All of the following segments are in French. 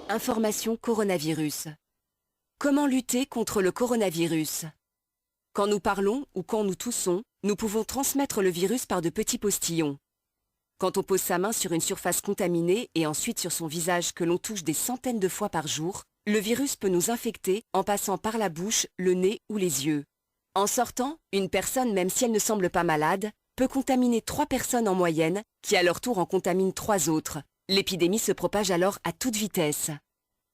Information coronavirus. Comment lutter contre le coronavirus? Quand nous parlons ou quand nous toussons, nous pouvons transmettre le virus par de petits postillons. Quand on pose sa main sur une surface contaminée et ensuite sur son visage que l'on touche des centaines de fois par jour, le virus peut nous infecter en passant par la bouche, le nez ou les yeux. En sortant, une personne, même si elle ne semble pas malade, peut contaminer 3 personnes en moyenne, qui à leur tour en contaminent 3 autres. L'épidémie se propage alors à toute vitesse.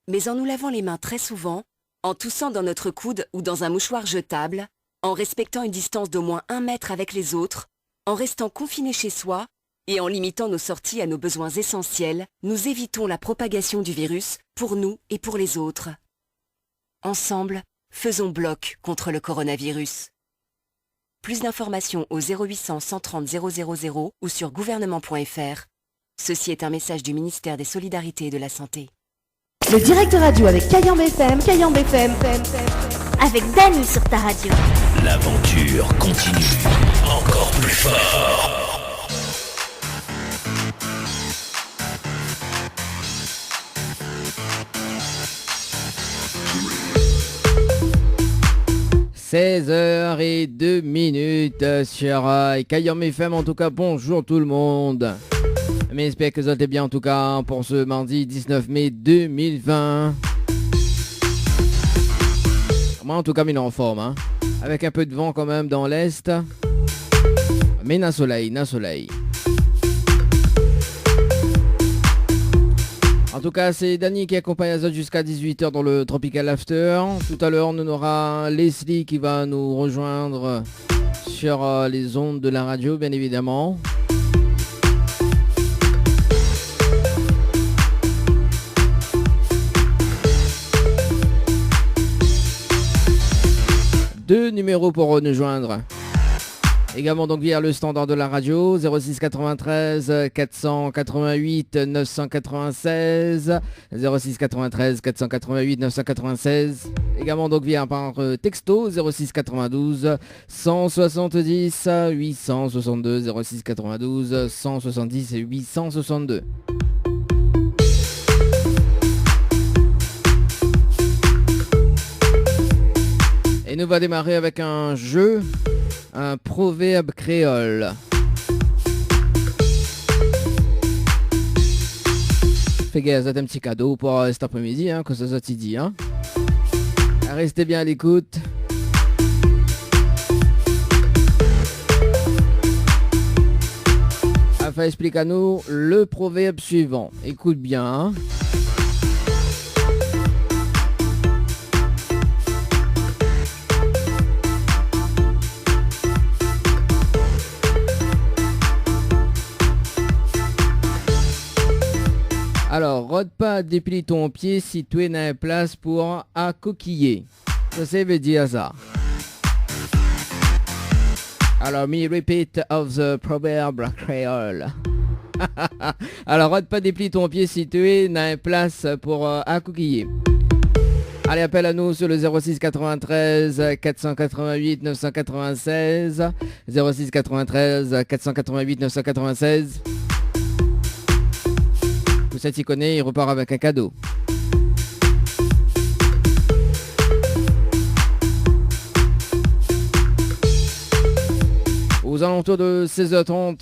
Mais en nous lavant les mains très souvent, en toussant dans notre coude ou dans un mouchoir jetable, en respectant une distance d'au moins 1 mètre avec les autres, en restant confiné chez soi et en limitant nos sorties à nos besoins essentiels, nous évitons la propagation du virus pour nous et pour les autres. Ensemble, faisons bloc contre le coronavirus. Plus d'informations au 0800 130 000 ou sur gouvernement.fr. Ceci est un message du ministère des Solidarités et de la Santé. Le direct radio avec Kayambe FM, avec Dany sur ta radio. L'aventure continue, encore plus fort. « 16h02 sur Kayambe FM. En tout cas, bonjour tout le monde. Mais j'espère que vous allez bien en tout cas pour ce mardi 19 mai 2020. Moi en tout cas, il est en forme, hein. Avec un peu de vent quand même dans l'est. Mais n'a soleil. En tout cas, c'est Dany qui accompagne Azot jusqu'à 18h dans le Tropical After. Tout à l'heure, on aura Leslie qui va nous rejoindre sur les ondes de la radio, bien évidemment. Deux numéros pour nous joindre. Également donc via le standard de la radio 06 93 488 996 06 93 488 996. Également donc via par texto 06 92 170 862 06 92 170 862. Et nous va démarrer avec un jeu, un proverbe créole. Fais gaffe, c'est un petit cadeau pour cet après-midi, hein, que ça soit dit. Hein. Restez bien à l'écoute. Enfin, explique-nous le proverbe suivant. Écoute bien. Hein. Alors, rôde pas déplie ton pied si tu es dans une place pour à coquiller. Ça veut dire ça. Alors, me repeat of the proverb creole. Alors, rôde pas déplie ton pied si tu es dans une place pour à coquiller. Allez, appelle à nous sur le 06 93 488 996. 06 93 488 996. Ça t'y connaît, il repart avec un cadeau. Aux alentours de 16h30.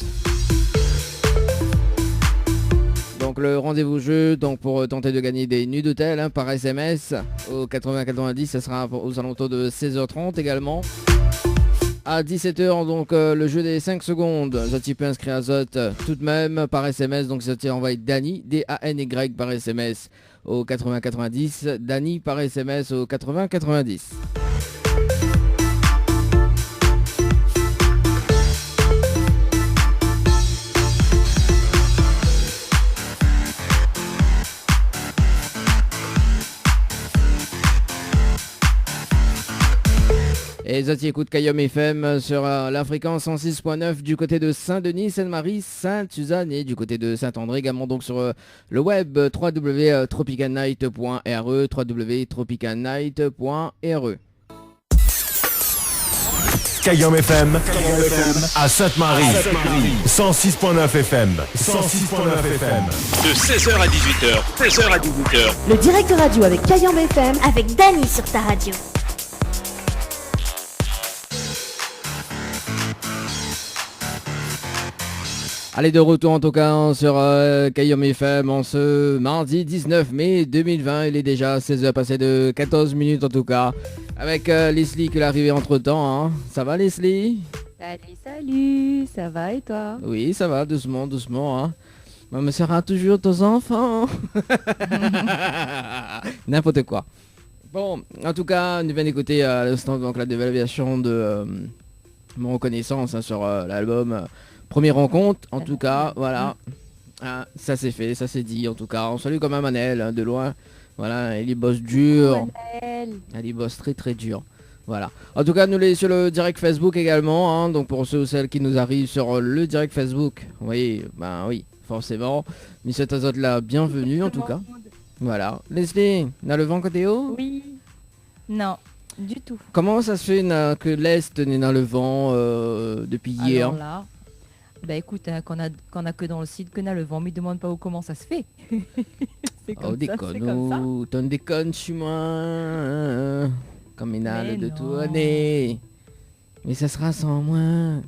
Donc le rendez-vous jeu donc pour tenter de gagner des nuits d'hôtel hein, par SMS au 80-90, ça sera aux alentours de 16h30 également. À 17h, donc le jeu des 5 secondes, Zoti peut inscrire à Zot tout de même par SMS, donc Zoti envoie Dany, D-A-N-Y par SMS au 80-90, Dany par SMS au 80-90. Et Zoti écoute Kayambe FM sur la fréquence 106.9 du côté de Saint-Denis, Sainte-Marie, Sainte-Suzanne et du côté de Saint-André, également donc sur le web www.tropicalnight.re. Kayam FM à Sainte-Marie. 106.9 FM. 106.9 FM. De 16h à 18h. 16h à 18h. Le direct radio avec Kayam FM. Avec Dany sur ta radio. Allez, de retour en tout cas sur Kayam FM en ce mardi 19 mai 2020. Il est déjà 16h passé de 14 minutes en tout cas. Avec Leslie qui est arrivée entre temps. Hein. Ça va Leslie? Salut, ça va et toi? Oui, ça va, doucement, doucement. Hein. Maman sera toujours tes enfants. N'importe quoi. Bon, en tout cas, nous venons d'écouter à l'instant donc la dévaluation de mon reconnaissance hein, sur l'album Première rencontre. En tout cas, voilà. Ah, ça c'est fait, ça c'est dit. En tout cas, on salue quand même Manel hein, de loin. Voilà, elle y bosse dur. Elle y bosse très très dur. Voilà. En tout cas, nous les sur le direct Facebook également. Hein, donc pour ceux ou celles qui nous arrivent sur le direct Facebook, vous voyez, ben oui, forcément. Mais cet autres là, bienvenue en tout cas. Voilà. Leslie, n'a le vent côté haut? Oui. Non, du tout. Comment ça se fait que l'Est n'est dans le vent depuis hier? Alors là, bah écoute, hein, qu'on a que dans le site que n'a le vent, mais demande pas comment ça se fait. C'est comme Oh, ça, déconne, c'est comme ça. t'en déconnes sur moi. Comme il a Mais de non. tourner. Mais ça sera sans moi.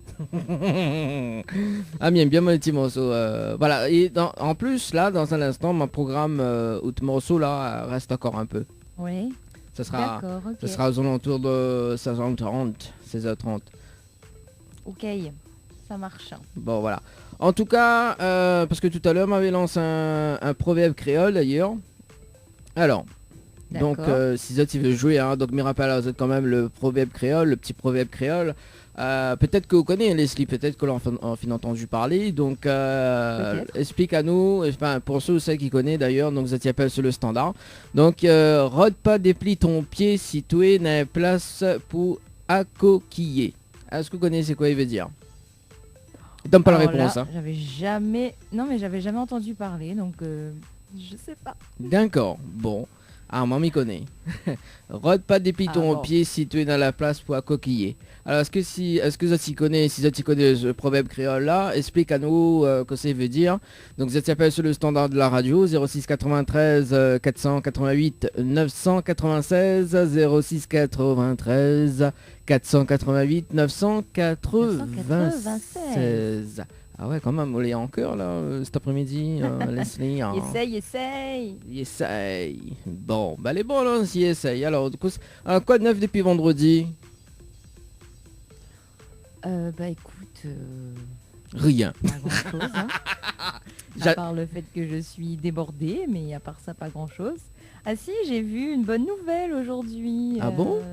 Ah bien mon petit morceau. Voilà, et en plus là, dans un instant, mon programme out morceau là reste encore un peu. Oui. Ça sera, D'accord, ok. ça sera aux alentours de 16h30, 16h30. Ok, ça marche. Bon voilà. En tout cas, parce que tout à l'heure m'avait lancé un proverbe créole d'ailleurs. Alors, donc si Zot il veut jouer, hein, donc me rappelle à Zot quand même le proverbe créole, le petit proverbe créole. Peut-être que vous connaissez Leslie, peut-être que l'on a entendu parler. Donc explique à nous, enfin, pour ceux ou celles qui connaissent d'ailleurs, donc Zot y appelle sur le standard. Donc rôde pas déplie ton pied si tu es dans la place pour accoquiller. Est-ce que vous connaissez quoi il veut dire? Donne pas la Alors réponse. là, Hein. j'avais jamais entendu parler, donc je sais pas. D'accord, bon. Ah, moi m'y connais. Rôde pas déplie ton bon. pied si tu es dans la place pour accoquiller. Alors est-ce que ça t'y connaît, si ça t'y connaît ce proverbe créole là, explique à nous que ça veut dire. Donc ça s'appelle sur le standard de la radio 06 93 488 996 06 93 488 996. Ah ouais, quand même, on est en cœur là cet après-midi, Leslie. Hein. Essaye. Bon, bah les bons là, on s'y essaye. Alors, du coup, quoi de neuf depuis vendredi? Bah écoute, Rien. pas grand chose. Hein. À part le fait que je suis débordée, mais à part ça, pas grand chose. Ah si, j'ai vu une bonne nouvelle aujourd'hui. Ah bon?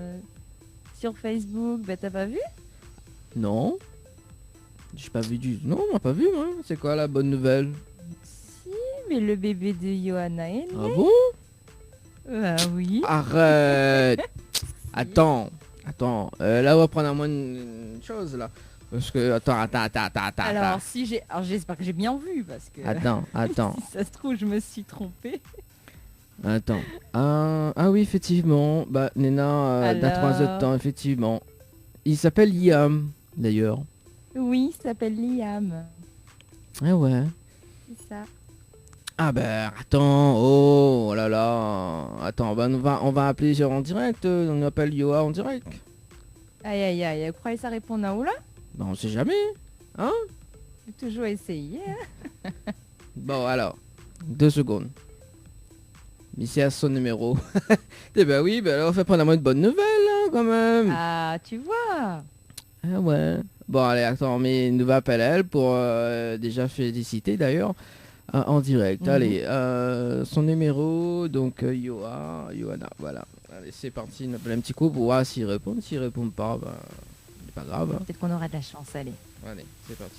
Sur Facebook, bah t'as pas vu? Non. J'ai pas vu du... Non, on m'a pas vu, moi. C'est quoi la bonne nouvelle? Si, mais le bébé de Johanna est né. Ah bon? Bah oui. Arrête. Attends. Là, on va prendre à moi une chose, là. Parce que... Attends. Alors, alors j'espère que j'ai bien vu, parce que... Attends. si ça se trouve, je me suis trompée. Attends. Ah oui, effectivement. Bah, Nena, dans 3 heures de temps, effectivement. Il s'appelle Liam, d'ailleurs. Oui, il s'appelle Liam. Ah ouais. C'est ça. Ah ben, attends. Oh là là. Attends, on va appeler en direct. On appelle Yoa en direct. Aïe, vous croyez ça répond à où là? Ben, on sait jamais. Hein? J'ai toujours essayé. Hein. Bon, alors. 2 secondes. Mais c'est à son numéro. Eh ben oui, ben alors on fait prendre à moi une bonne nouvelle, hein, quand même. Ah, tu vois. Ah ouais. Bon, allez, attends, mais nous va appeler elle pour déjà féliciter d'ailleurs en direct. Allez, son numéro, donc Johanna, voilà. Allez, c'est parti, on appelle un petit coup pour voir s'il répond. S'il répond pas, ben, c'est pas grave. Hein. Peut-être qu'on aura de la chance, allez. Allez, c'est parti.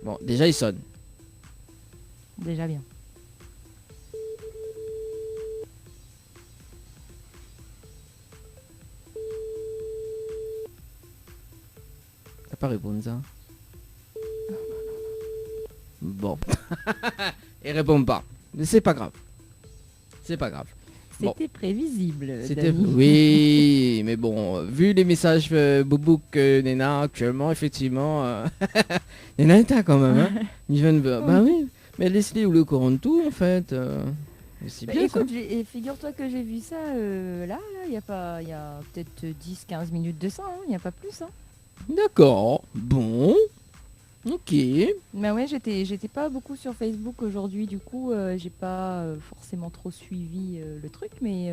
Bon, déjà il sonne. Déjà bien. T'as pas répondu ça? Bon. Il répond pas. Mais c'est pas grave. C'est pas grave. Bon. C'était prévisible. C'était Dani. oui, mais bon, vu les messages boubou que Nena actuellement, effectivement, Nena est là quand même. Hein. Il vient de bah oui, mais Leslie ou le courant de tout en fait. C'est Bah, bien écoute, et figure-toi que j'ai vu ça là, il y a peut-être 10-15 minutes de ça, il n'y a pas plus. Hein. ça. D'accord. Bon. Ok. Bah ouais, j'étais pas beaucoup sur Facebook aujourd'hui, du coup, j'ai pas forcément trop suivi le truc, mais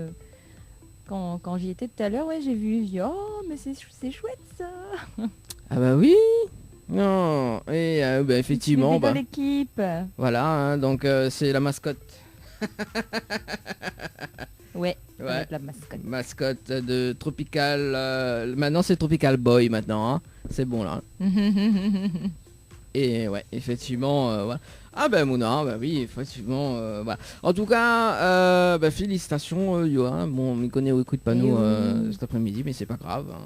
quand j'y étais tout à l'heure, ouais, j'ai dit, oh, mais c'est chouette ça. Ah bah oui. Non. Et bah, effectivement, Tu suivais bah, dans l'équipe. voilà. Hein, donc c'est la mascotte. Ouais, ça va Ouais. être la mascotte. Mascotte de Tropical. Maintenant c'est Tropical Boy maintenant. Hein. C'est bon là. Et ouais, effectivement, voilà. Ah ben Mouna, bah oui, effectivement, voilà. En tout cas, bah, félicitations Johan. Bon, on ne connaît ou écoute pas nous oui. cet après-midi, mais c'est pas grave. Hein.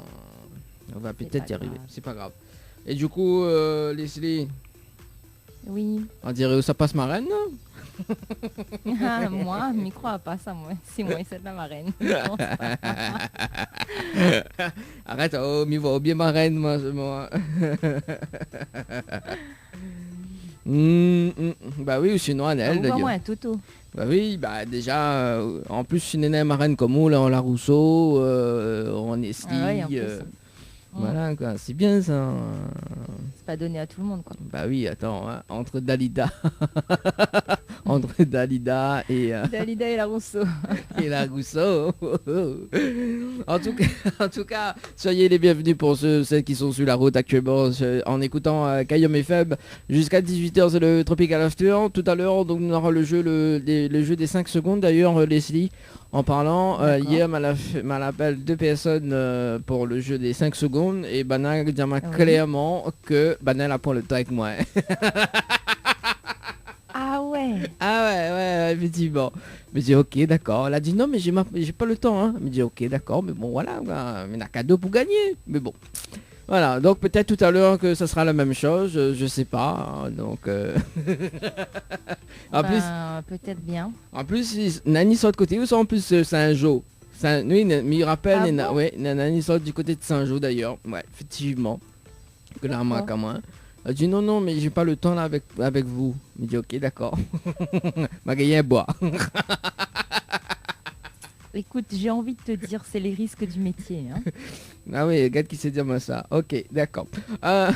On va C'est peut-être pas y arriver, grave. c'est pas grave. Et du coup, Leslie, Oui. on dirait où ça passe ma reine. Ah, moi, je m'y crois pas ça, moi. C'est moi, c'est de la marraine. Arrête, oh, m'y vois bien ma reine, moi. Bah oui, ou sinon Annelle Envoie-moi d'ailleurs. un toto. Bah oui, bah déjà, en plus une nana marraine comme nous, là, on la Rousseau, on Esli, Ah ouais, en plus, voilà quoi, c'est bien ça. c'est pas donné à tout le monde, quoi. Bah oui, attends, hein, entre Dalida, entre Dalida et, Dalida et la Rousseau. et la Rousseau. En tout cas, soyez les bienvenus pour celles qui sont sur la route actuellement en écoutant Kayom FM jusqu'à 18h, c'est le Tropical After. Tout à l'heure, donc on aura le jeu, le jeu des 5 secondes. D'ailleurs, Leslie, en parlant, hier, m'a appelé 2 personnes pour le jeu des 5 secondes et Bana dit clairement que Bana a pas le temps avec moi. Ah ouais. Ah ouais, effectivement. Mais j'ai dit ok, d'accord. Elle a dit non, mais j'ai pas le temps. Hein. Mais j'ai dit ok, d'accord, mais bon, voilà, il y a un cadeau pour gagner. Mais bon, voilà. Donc peut-être tout à l'heure que ça sera la même chose, je sais pas. Hein, donc, Peut-être bien. en plus, Nani sort de côté ou ça en plus Saint-Jean. Oui, mais il rappelle, Ah bon ouais, Nani sort du côté de Saint-Jean d'ailleurs. Ouais, effectivement. Que la marque à moi. Elle dit non, mais j'ai pas le temps là avec vous. Il dit ok, d'accord. M'a gagné un bois. Écoute, j'ai envie de te dire, c'est les risques du métier. Hein. Ah oui, regarde qui sait dire moi ça. Ok, d'accord. Alors,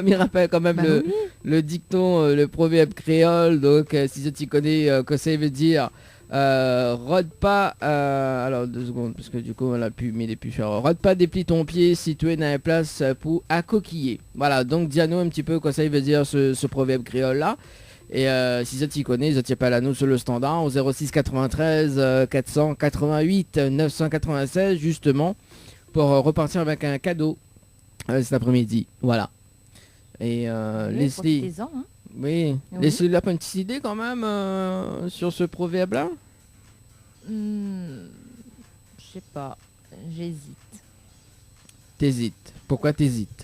il rappelle quand même Bah oui. le dicton, le proverbe créole. Donc, si tu connais, que ça veut dire, rôde pas. Alors, 2 secondes, parce que du coup, on a pu, mais il est plus cher. Rôde pas, déplie ton pied si tu es dans la place pour accoquiller. Voilà, donc, dis-nous un petit peu quoi ça veut dire ce proverbe créole là. Et si ça t'y connaît, ça t'y appelle à nous sur le standard au 06 93 488 996 justement pour repartir avec un cadeau cet après-midi. Voilà. Et Oui, Leslie, profitez-en, hein. oui, Oui. Leslie a pas une petite idée quand même sur ce proverbe-là. Je sais pas, j'hésite. T'hésites. Pourquoi t'hésites?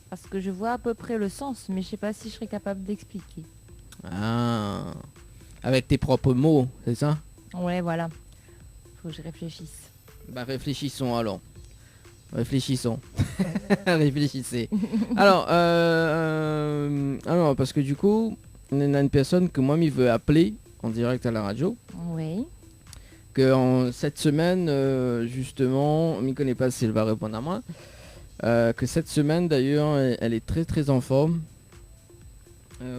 Parce que je vois à peu près le sens, mais je sais pas si je serais capable d'expliquer. Ah, avec tes propres mots, c'est ça? Ouais, voilà. Faut que je réfléchisse. Bah réfléchissons alors. Réfléchissons. Réfléchissez. Alors, parce que du coup, on a une personne que moi, il veut appeler en direct à la radio. Oui. Que cette semaine, justement, on ne connaît pas si elle va répondre à moi. Que cette semaine, d'ailleurs, elle est très très en forme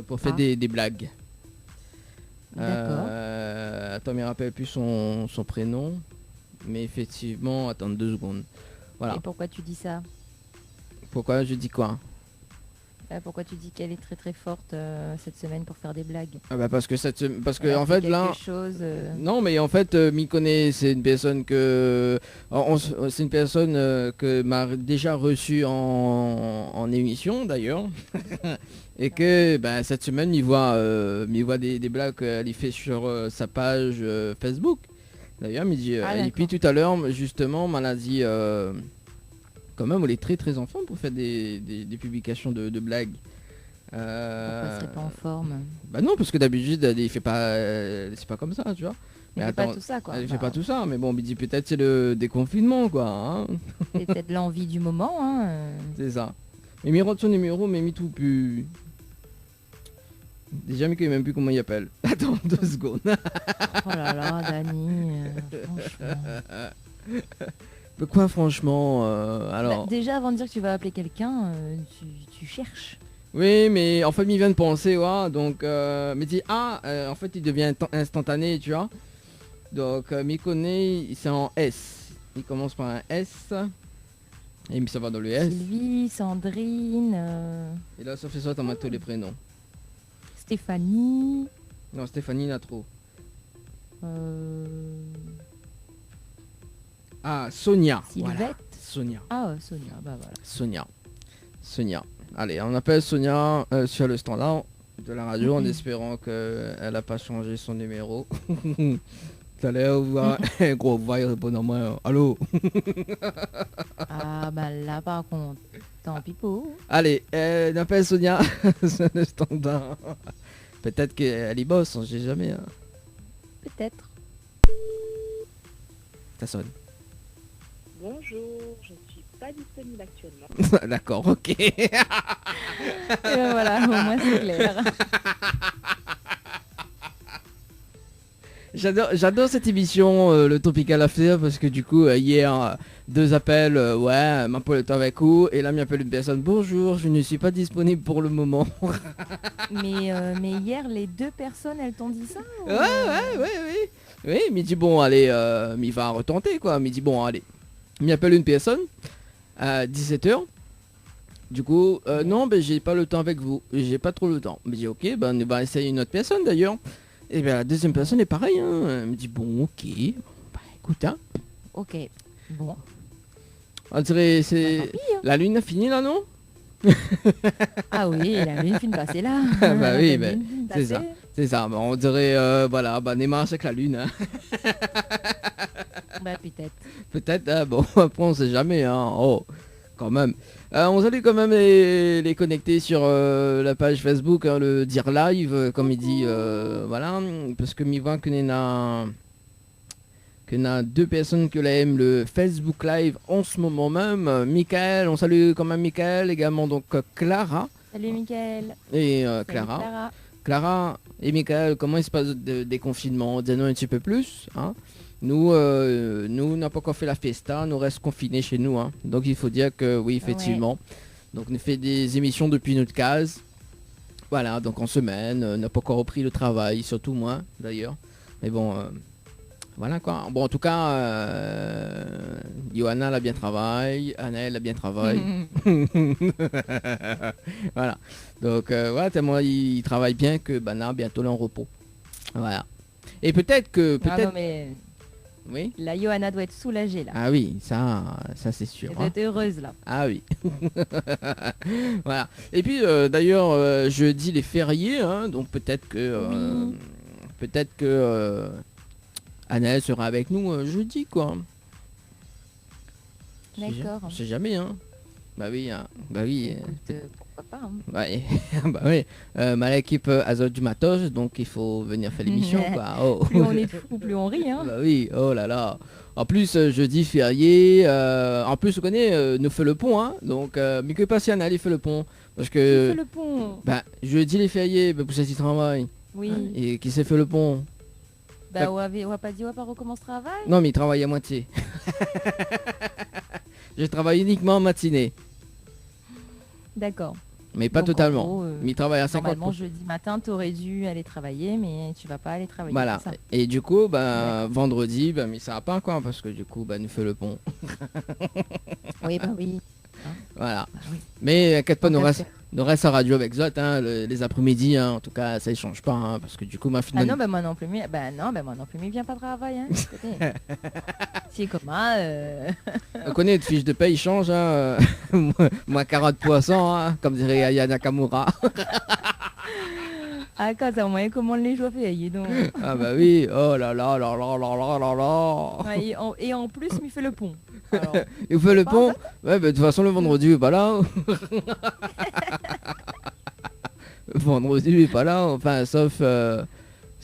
pour faire des blagues. D'accord. Attends, je ne me rappelle plus son prénom. Mais effectivement, attends 2 secondes. Voilà. Et pourquoi tu dis ça? Pourquoi je dis quoi? Pourquoi tu dis qu'elle est très très forte cette semaine pour faire des blagues? Parce que Elle a en fait fait là, quelque chose, non mais en fait m'y connaît, c'est une personne que c'est une personne que m'a déjà reçu en émission d'ailleurs et que cette semaine m'y voit des blagues qu'elle y fait sur sa page Facebook. D'ailleurs, et puis tout à l'heure justement m'a dit quand même, elle est très très en forme pour faire des publications de blagues. pourquoi elle serait pas en forme? Bah non, parce que d'habitude, il fait pas, c'est pas comme ça, tu vois. Mais Elle fait pas attends, tout ça, quoi. elle fait Bah, pas tout ça, mais bon, on me dit peut-être c'est le déconfinement, quoi. Hein. C'est peut-être l'envie du moment, hein. C'est ça. Mais Miro de son numéro, mais mis tout plus. Déjà, mais qu'il même plus comment il appelle. Attends 2 secondes. Oh là là, Dani, franchement. Mais quoi, franchement Bah, déjà, avant de dire que tu vas appeler quelqu'un, tu cherches. Oui, mais en fait, il vient de penser, ouais, donc, mais dit, en fait, il devient instantané, tu vois. Donc, Mikone, c'est en S. Il commence par un S. Et ça va dans le S. Sylvie, Sandrine, Et là, ça fait ça, t'as mis tous les prénoms. Stéphanie. Non, Stéphanie, il a trop. Ah, Sonia. Sylvette. Voilà. Sonia. Ah, Sonia, bah voilà. Sonia. Allez, on appelle Sonia sur le standard de la radio en espérant qu'elle n'a pas changé son numéro. Tout à l'heure, on voit un gros voix, il répond à moi. Allô. Ah, bah là, par contre, tant pis pour. Allez, on appelle Sonia sur le standard. Peut-être qu'elle y bosse, on sait jamais. Hein. Peut-être. Ça sonne. Bonjour, je ne suis pas disponible actuellement. D'accord, ok. Et ben voilà, au moins c'est clair. J'adore cette émission, le Tropical After, parce que du coup, hier, 2 appels, ouais, m'appelle le temps avec vous, et là, m'appelle une personne, bonjour, je ne suis pas disponible pour le moment. Mais hier, les 2 personnes, elles t'ont dit ça ou... Oui, mais il dit, bon, allez, il va retenter, quoi. Mais il dit, bon, allez, il m'appelle une personne, à 17h. Du coup, non, ben, j'ai pas le temps avec vous, j'ai pas trop le temps. Mais dit, ok, ben, on va essayer une autre personne, d'ailleurs. Et bien la deuxième personne est pareil, hein. Elle me dit bon ok, bah écoute hein. Ok, bon. On dirait c'est... Bah, tant pis, hein. La lune a fini là non? Ah oui, la lune fin de passer là. Bah oui, La bah, lune fin de c'est ça. passer. C'est ça, bah, on dirait voilà, bah Neymar avec la lune. Hein. Bah peut-être. Peut-être, hein, bon après on sait jamais hein. Oh, quand même. On salue quand même les connecter sur la page Facebook, hein, le dire live, comme il dit, voilà, parce que m'y voit que n'a 2 personnes que l'aiment le Facebook Live en ce moment même. Michael, on salue quand même Michael, également donc Clara. Salut Mickaël. Et Salut Clara. Clara et Michael, comment il se passe des confinements? Dis-nous un petit peu plus, hein. Nous, on n'a pas encore fait la fiesta, nous reste confinés chez nous. Hein. Donc il faut dire que oui, effectivement. Ouais. Donc on fait des émissions depuis notre case. Voilà, donc en semaine, on n'a pas encore repris le travail, surtout moi d'ailleurs. Mais bon, voilà quoi. Bon, en tout cas, Johanna elle a bien travaillé, Anaël a bien travaillé. Voilà. Donc voilà, tellement il travaille bien que Bana bientôt là en repos. Voilà. Et peut-être que... Ah non, mais... Oui. La Johanna doit être soulagée là. Ah oui, ça c'est sûr. Elle doit être heureuse là. Ah oui. Voilà. Et puis d'ailleurs jeudi les fériés, hein, donc peut-être que Anaël sera avec nous jeudi quoi. D'accord. On sait jamais hein. Bah oui, hein. Bah oui. Pourquoi pas hein. Ouais. Bah oui. L'équipe Azot du Matos, donc il faut venir faire l'émission quoi. Oh. Plus on est fou, plus on rit hein. Bah oui, oh là là. En plus jeudi férié, en plus vous connaissez, nous fait le pont hein. Donc mais que pas si Anna il fait le pont. Parce que. Qui fait le pont? Bah jeudi les fériés, bah, pour ça s'y travaille. Oui. Et qui s'est fait le pont? Bah on va pas dire on va pas recommencer travail. Non mais il travaille à moitié. Je travaille uniquement en matinée. D'accord. Mais pas Donc, totalement. en gros, Mais il travaille à 50%. Normalement jeudi matin t'aurais dû aller travailler mais tu vas pas aller travailler. Voilà. C'est ça. Et du coup bah vendredi bah mais ça va pas quoi parce que du coup bah nous fait le pont. Oui bah oui. Voilà. Bah, oui. Mais inquiète pas, nous reste à radio avec Zot hein, les après-midi hein, en tout cas ça ne change pas hein, parce que du coup ma fille. Ah non bah moi non plus mais il vient pas travailler hein. Si comment On connaît une fiche de paye, il change hein, moins 40% hein, comme dirait Aya Nakamura. Ah quand ça moyen comment les jours fait donc. Ah bah oui, oh là là là là là là là là. Ouais, et en plus il fait le pont. Alors, il fait le pont. Ouais bah de toute façon le vendredi il est pas là. Le vendredi il est pas là, enfin sauf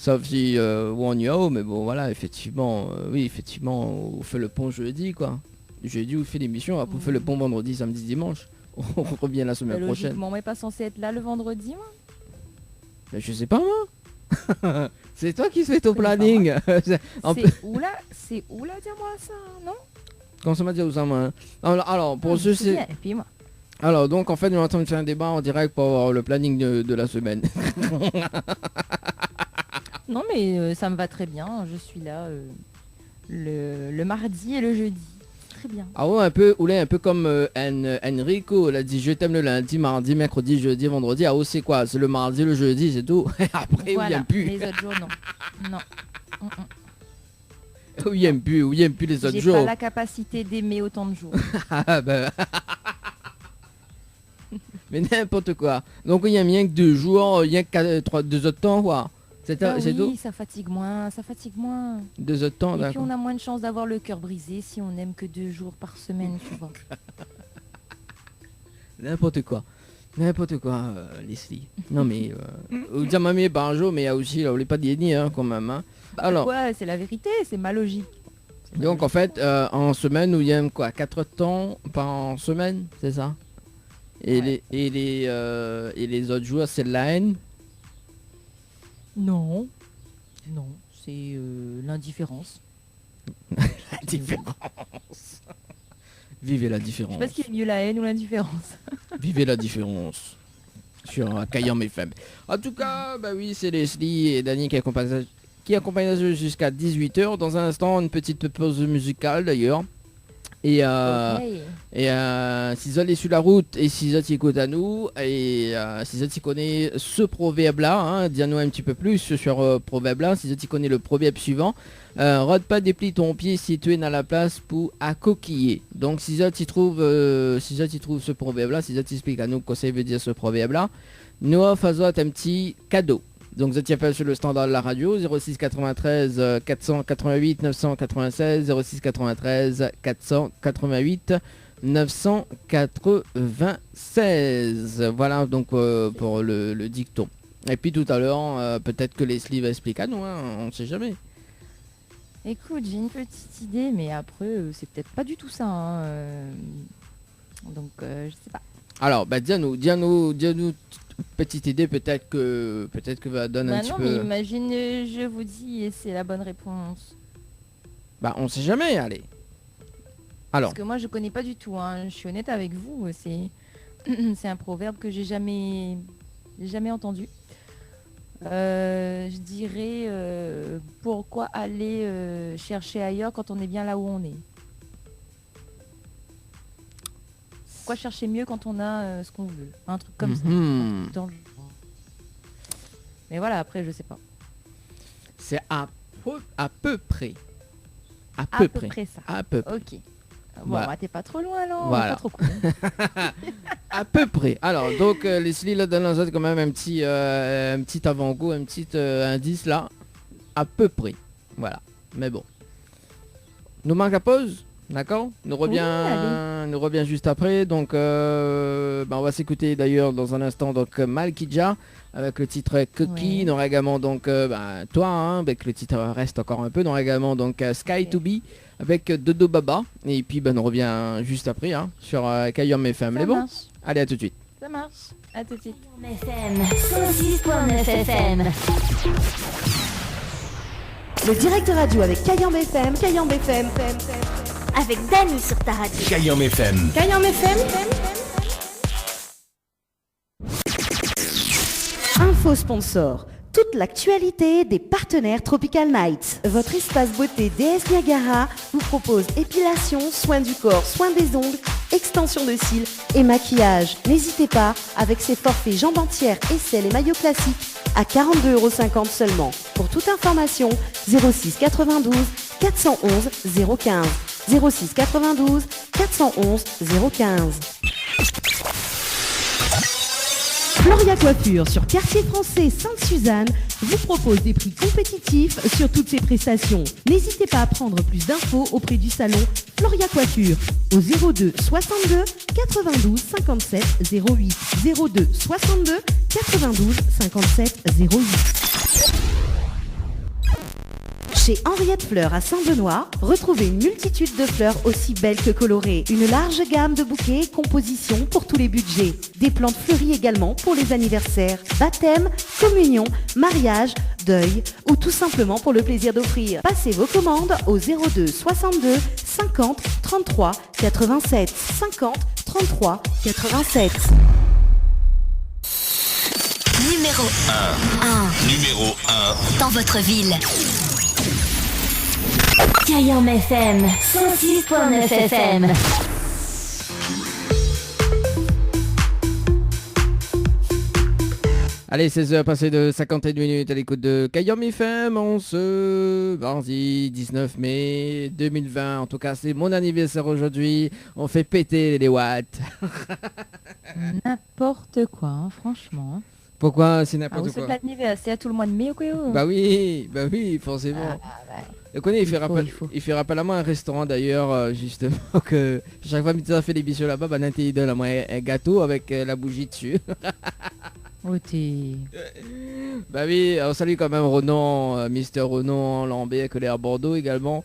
Sauf si on y a, mais bon voilà, effectivement, oui, effectivement, on fait le pont jeudi, quoi. Jeudi, on fait l'émission, après on fait le pont vendredi, samedi, dimanche. On revient la semaine prochaine. Logiquement, on n'est pas censé être là le vendredi, moi. Mais je sais pas, moi. C'est toi qui fais ton connais pas, planning. C'est où là, dis-moi ça, non? Comment ça m'a dit Oussama? Alors, pour ceux, c'est... Et puis moi. Alors, donc, en fait, on est en train de faire un débat en direct pour avoir le planning de la semaine. Non, mais ça me va très bien. Je suis là le mardi et le jeudi. Très bien. Ah ouais, un peu comme Enrico, il a dit je t'aime le lundi, mardi, mercredi, jeudi, vendredi. Ah, c'est quoi? C'est le mardi, le jeudi, c'est tout. Après, Voilà, où il aime plus. les autres jours, non. Non. Où il aime plus les autres J'ai jours. pas la capacité d'aimer autant de jours. Ah, bah. Mais n'importe quoi. Donc il y a rien que 2 jours, il y a que 2 autres temps, quoi. C'est Ah c'est tout. oui, ça fatigue moins. 2 autres temps, Et puis d'accord. on a moins de chances d'avoir le cœur brisé si on n'aime que 2 jours par semaine, tu vois. N'importe quoi, Leslie. Non mais, vous dites mamie par un jour, mais il y a aussi, là, on n'est pas déni, hein, quand même. Hein. Alors, Ouais, c'est la vérité, c'est ma logique. donc en fait, en semaine, il y a quoi, 4 temps par semaine, c'est ça? Et, Ouais. et les autres jours, c'est de la haine. Non, c'est l'indifférence. La différence. Vivez la Je sais différence. pas ce qui est mieux, la haine ou l'indifférence. Vivez la différence. Sur Kayam FM. En tout cas, bah oui, c'est Leslie et Dani qui accompagnent jusqu'à 18h. Dans un instant, une petite pause musicale d'ailleurs. Et Ok. si vous allez sur la route et si vous écoutez à nous et si vous connaissez ce proverbe là, hein, dis-nous un petit peu plus sur proverbe là, si vous connaissez le proverbe suivant, rôde pas déplie ton pied si tu es dans la place pour à coquiller. Donc si vous trouvez ce proverbe là, si vous expliquez à nous quoi ça veut dire ce proverbe là, nous faisons un petit cadeau. Donc vous appelez sur le standard de la radio 06 93 488 996 06 93 488 996. Voilà donc pour le dicton. Et puis tout à l'heure peut-être que Leslie va expliquer à nous, hein, on ne sait jamais. Écoute, j'ai une petite idée, mais après, c'est peut-être pas du tout ça. Hein, donc, je sais pas. Alors bah dis-nous petite idée, peut-être que va donner un petit non, peu. mais imagine, je vous dis, et c'est la bonne réponse. Bah on sait jamais, allez. Alors. Parce que moi, je connais pas du tout. Hein. Je suis honnête avec vous. C'est un proverbe que j'ai jamais entendu. Je dirais pourquoi aller chercher ailleurs quand on est bien là où on est. Pourquoi chercher mieux quand on a ce qu'on veut. Un truc comme ça. Mhm. Dans le- Mais voilà, après, je sais pas. C'est à peu près. À À peu peu près. près ça. À peu près. Ok. Bon, Voilà. bah, t'es pas trop loin, là. Voilà. Pas trop cool. À peu près. Alors, donc, Leslie, là, donne nous quand même un petit avant-goût, un petit indice, là. À peu près. Voilà. Mais bon. Nous manque la pause. D'accord. Nous revient juste après. Donc, on va s'écouter d'ailleurs dans un instant donc Malkija avec le titre Cookie. Ouais. Nous aura également donc toi, hein, avec le titre reste encore un peu. Nous aura également donc Sky to Be avec Dodo Baba. Et puis nous revient juste après hein, sur Kayom FM. Ça Les bons. marche. Allez, à tout de suite. Ça marche. À tout de suite. FM 106.9 FM. Le direct radio avec Kayam FM. Avec Dani sur ta radio. Kayam FM. Kayam FM. Info sponsor. Toute l'actualité des partenaires Tropical Nights. Votre espace beauté DS Niagara vous propose épilation, soins du corps, soins des ongles, extension de cils et maquillage. N'hésitez pas avec ses forfaits jambes entières, aisselles et maillots classiques à 42,50 € seulement. Pour toute information, 06 92 411 015. 06 92 411 015. Floria Coiffure sur Quartier Français Sainte-Suzanne vous propose des prix compétitifs sur toutes ses prestations. N'hésitez pas à prendre plus d'infos auprès du salon Floria Coiffure au 02 62 92 57 08 02 62 92 57 08. Chez Henriette Fleurs à Saint-Benoît, retrouvez une multitude de fleurs aussi belles que colorées. Une large gamme de bouquets et compositions pour tous les budgets. Des plantes fleuries également pour les anniversaires, baptêmes, communions, mariages, deuil ou tout simplement pour le plaisir d'offrir. Passez vos commandes au 02 62 50 33 87 50 33 87. Numéro 1. Numéro 1. Dans votre ville. Kayam FM 106.9 FM. Allez, 16h passées de 51 minutes à l'écoute de Kayam FM en ce mardi 19 mai 2020. En tout cas, c'est mon anniversaire aujourd'hui. On fait péter les watts. N'importe quoi, hein, franchement. Pourquoi c'est Ah, n'importe vous quoi? souhaitez l'anniversaire à tout le mois de mai ou quoi? Bah oui, forcément. Vous connaissez, il fait rappel à moi un restaurant d'ailleurs, justement, que chaque fois que tu as fait l'émission là-bas, bah, il donne à moi un gâteau avec la bougie dessus. Oh, t'es... Bah oui, on salue quand même Ronan, Mister Ronan Lambert, colère Bordeaux également.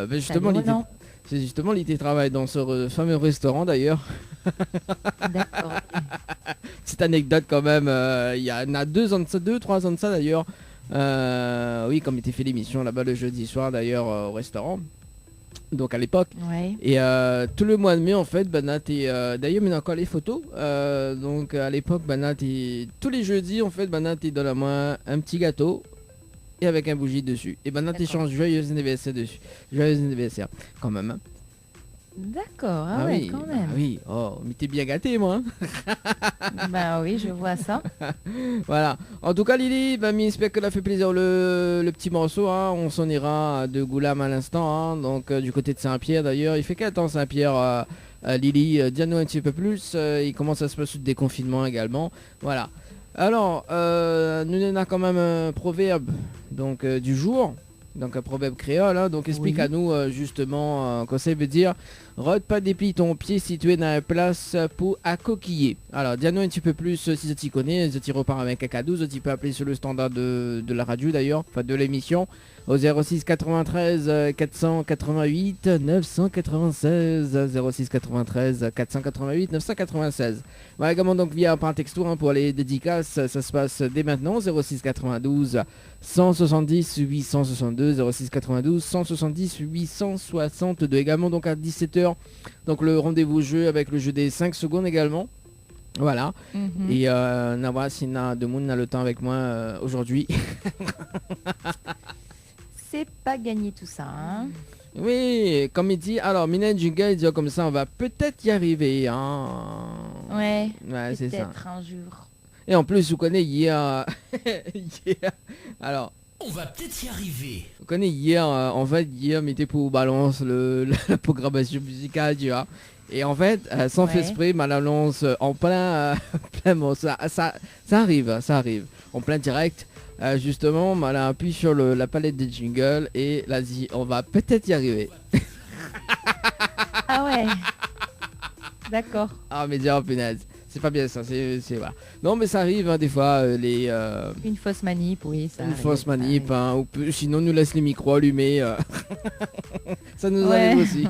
Justement, Salut, Ronan. c'est justement l'été travaille dans ce fameux restaurant d'ailleurs. D'accord. Petite anecdote quand même, il y en a 2-3 ans de ça d'ailleurs. Oui, comme il était fait l'émission là-bas le jeudi soir d'ailleurs au restaurant. Donc à l'époque. Ouais. Et tout le mois de mai en fait, d'ailleurs mais encore les photos. Donc à l'époque, tous les jeudis en fait, t'es dans la main un petit gâteau et avec un bougie dessus. Et t'échanges joyeux anniversaire dessus. Joyeux anniversaire quand même. Hein. D'accord, ah ouais, oui, quand même. oui, oh, mais t'es bien gâté moi. Hein. Bah oui, je vois ça. Voilà. En tout cas Lily, j'espère que ça fait plaisir le petit morceau. Hein. On s'en ira de Goulam à l'instant. Hein. Donc du côté de Saint-Pierre d'ailleurs. Il fait quel temps Saint-Pierre Lily, dis-nous un petit peu plus. Il commence à se passer le déconfinement également. Voilà. Alors, nous avons quand même un proverbe donc, du jour. Donc un proverbe créole. Hein. Donc explique à nous justement quoi ça veut dire. Rôde pas déplie ton pied situé dans la place pour accoquiller. Alors, dis-nous un petit peu plus si tu connais. Si tu repars avec un cadeau, tu peux appeler sur le standard de la radio d'ailleurs, enfin de l'émission, au 06 93 488 996. 06 93 488 996. Voilà, également donc via par texto hein, pour les dédicaces, ça se passe dès maintenant. 06 92 170 862. 06 92 170 862. Également donc à 17h. Donc le rendez-vous jeu avec le jeu des 5 secondes également. Voilà. Et Nawa Sina de Moon a le temps avec moi aujourd'hui. C'est pas gagné tout ça, hein. Oui, comme il dit, alors Mina Jinga il dit comme ça, on va peut-être y arriver. Hein. Ouais, c'est ça. peut-être un jour. Et en plus, vous connaissez hier... Alors... On va peut-être y arriver. Vous connaissez hier, en fait, hier, mettez pour balance la programmation musicale, tu vois. Et en fait, sans faire exprès, la lance en plein, plein ça arrive. En plein direct, justement, elle appuie sur la palette des jingles et là, dit, on va peut-être y arriver. Ah ouais. D'accord. Ah, mais dire, punaise. C'est pas bien ça, c'est voilà. Non mais ça arrive hein, des fois Une fausse manip, oui, ça une arrive, fausse manip, hein, ou sinon nous laisse les micros allumés. Ça nous arrive aussi.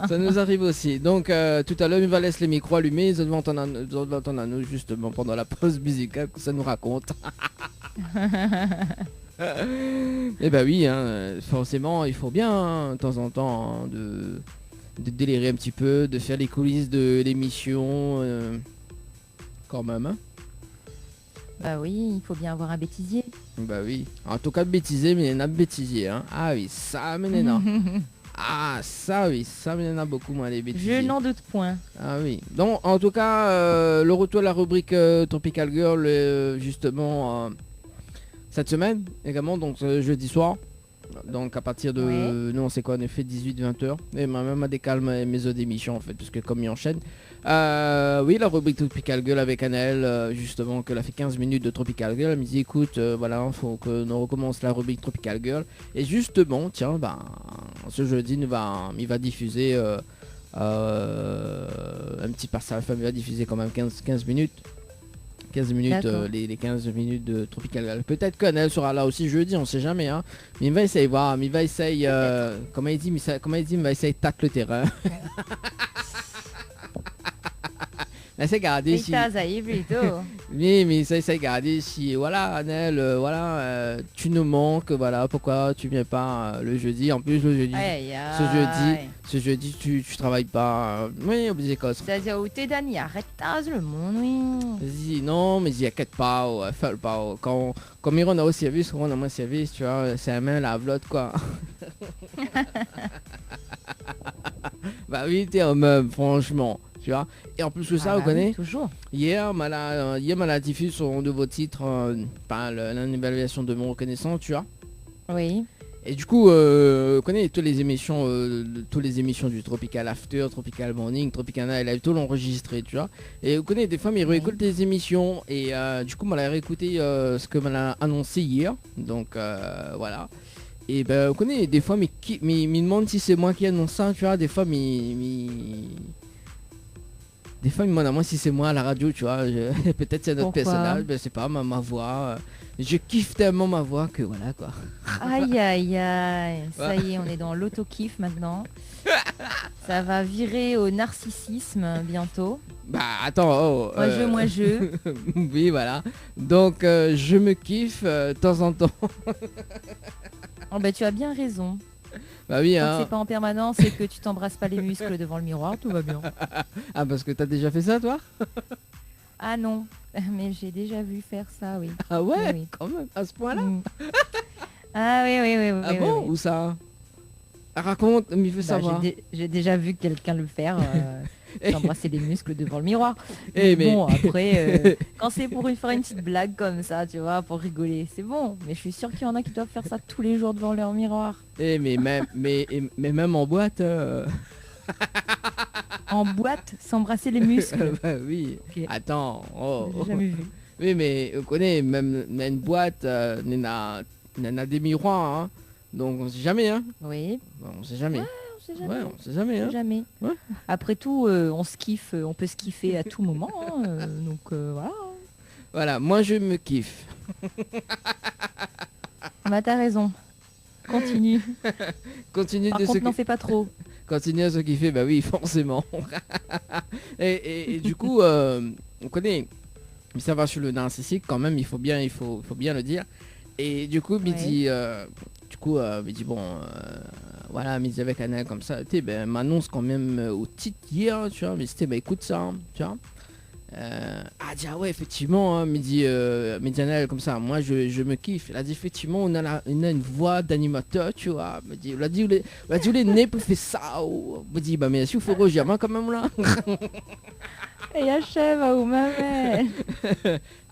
Ça nous arrive aussi. Donc tout à l'heure il va laisser les micros allumés, ils vont entendre à nous justement pendant la pause musicale que ça nous raconte. Et bah oui, hein, forcément il faut bien hein, de temps en temps hein, de délirer un petit peu, de faire les coulisses de l'émission quand même. Hein. Bah oui, il faut bien avoir un bêtisier. Bah oui, en tout cas bêtiser, mais il y en a bêtisier. Hein. Ah oui, ça m'en a. Ah ça oui, ça m'en a beaucoup moi les bêtisiers. Je n'en doute point. Ah oui, donc en tout cas, le retour à la rubrique Tropical Girl, justement, cette semaine également, donc jeudi soir. Donc à partir de... Nous on sait quoi, on est fait 18-20h. Et même à décaler mes autres émissions en fait, parce que comme il enchaîne. Oui, la rubrique Tropical Girl avec Annelle, justement, qu'elle a fait 15 minutes de Tropical Girl. Elle me dit écoute, voilà, faut que nous recommence la rubrique Tropical Girl. Et justement, tiens, ce jeudi, il va diffuser un petit passage. Enfin, il va diffuser quand même 15 minutes. 15 minutes, D'accord. les 15 minutes de Tropical. Peut-être qu'Anel sera là aussi jeudi, on sait jamais. Hein. Mais il va essayer, voir. Mais il va essayer, comment il dit, il va essayer de tâter le terrain. Là, c'est garder si... Oui, mais ça essaie de garder si... Voilà, Anel, tu nous manques, voilà, pourquoi tu viens pas le jeudi. En plus, le jeudi, ce jeudi, tu travailles pas. Oui, obligé comme ça. C'est-à-dire où t'es Dani, arrête le monde, oui. Vas-y, non, mais il inquiète pas, fais pas. Quand Miron a au service, on a moins service, tu vois, c'est la main, la vlotte, quoi. Bah oui, t'es un meuble, franchement, tu vois. Et en plus que ça, vous connaissez, toujours. Hier, Mala diffuse son nouveau titre, l'évaluation de mon reconnaissant, tu vois. Oui. Et du coup, vous connaissez toutes les émissions du Tropical After, Tropical Morning, Tropical Night Live, tout l'enregistré, tu vois. Et vous connaissez, des fois, il réécoute les émissions. Et du coup, m'a réécouté ce que m'a annoncé hier. Donc, voilà. Et ben, vous connaissez, des fois, me demande si c'est moi qui annonce ça, tu vois. Des fois, Des fois, il me demande à moi si c'est moi à la radio, tu vois. Peut-être c'est un autre personnage, ben c'est pas ma voix. Je kiffe tellement ma voix que voilà, quoi. Aïe, aïe, aïe. Ça y est, on est dans l'auto-kiff maintenant. Ça va virer au narcissisme bientôt. Bah, attends, moi je. Oui, voilà. Donc, je me kiffe de temps en temps. Oh, bah, tu as bien raison. Bah oui, quand hein. c'est pas en permanence et que tu t'embrasses pas les muscles devant le miroir, tout va bien. Ah, parce que t'as déjà fait ça, toi? Ah non, mais j'ai déjà vu faire ça, oui. Ah ouais, oui. Quand même, à ce point-là. Ah oui. Ah oui, bon, où ça? Raconte, mais il faut savoir. J'ai déjà vu quelqu'un le faire, s'embrasser les muscles devant le miroir. Mais bon, après, quand c'est pour faire une petite blague comme ça, tu vois, pour rigoler, c'est bon. Mais je suis sûre qu'il y en a qui doivent faire ça tous les jours devant leur miroir. Mais même en boîte... En boîte, s'embrasser les muscles. Bah oui, okay. Attends. J'ai jamais vu. Oui, mais on connaît, même une boîte, n'a des miroirs, hein. Donc on sait jamais, hein. Oui. On sait jamais. Ouais, on sait jamais. Ouais, on sait jamais, hein. Jamais. Ouais. Après tout, on se kiffe, on peut se kiffer à tout moment, hein, donc voilà. Voilà, moi je me kiffe. Bah t'as raison. Continue. Continue Par de contre, n'en fais pas trop. Continue à se kiffer, bah oui, forcément. et du coup, on connaît, mais ça va sur le narcissique quand même, il faut bien le dire. Et du coup, il dit bon, voilà, il dit avec Anna comme ça, tu sais, m'annonce quand même au titre hier, tu vois, mais c'était, écoute ça, hein, tu vois. Ouais, effectivement, hein, Anna comme ça, moi je me kiffe. Elle a dit effectivement, on a une voix d'animateur, tu vois. On a dit les nez peut faire ça. Me dit mais si il faut roger quand même là. Et achève ou maman.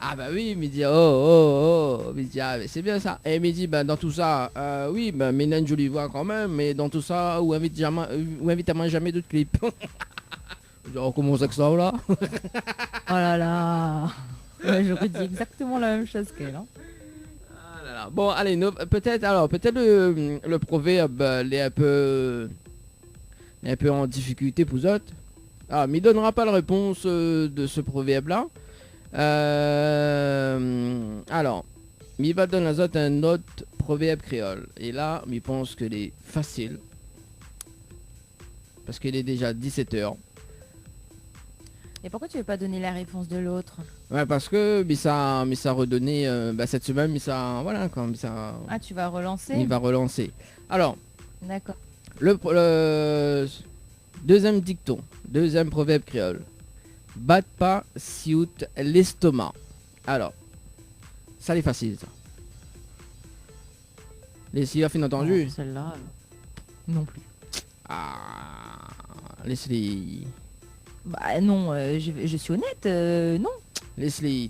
Ah bah oui, me dit me dit c'est bien ça. Et me dit dans tout ça, oui, mais une jolie voix quand même, mais dans tout ça, ou invite à moi jamais d'autres clips. On commence avec ça là. Oh là là. Ouais, j'aurais dit exactement la même chose qu'elle. Hein. Ah là là. Bon, allez, peut-être le proverbe est un peu en difficulté pour autres. Ah, mais il donnera pas la réponse de ce proverbe là. Alors, il va donner à autres un autre proverbe créole. Et là, il pense qu'il est facile. Parce qu'il est déjà 17h. Et pourquoi tu veux pas donner la réponse de l'autre? Ouais, parce que ça redonné cette semaine, mais ça voilà quoi, mais ça. Ah, tu vas relancer? Il va relancer. Alors. D'accord. Le deuxième dicton, deuxième proverbe créole. Batte pas si out l'estomac. Alors, ça c'est facile ça. Les si fin entendu. Oh, celle-là, non plus. Ah, Leslie. Bah non, je suis honnête, non. Leslie,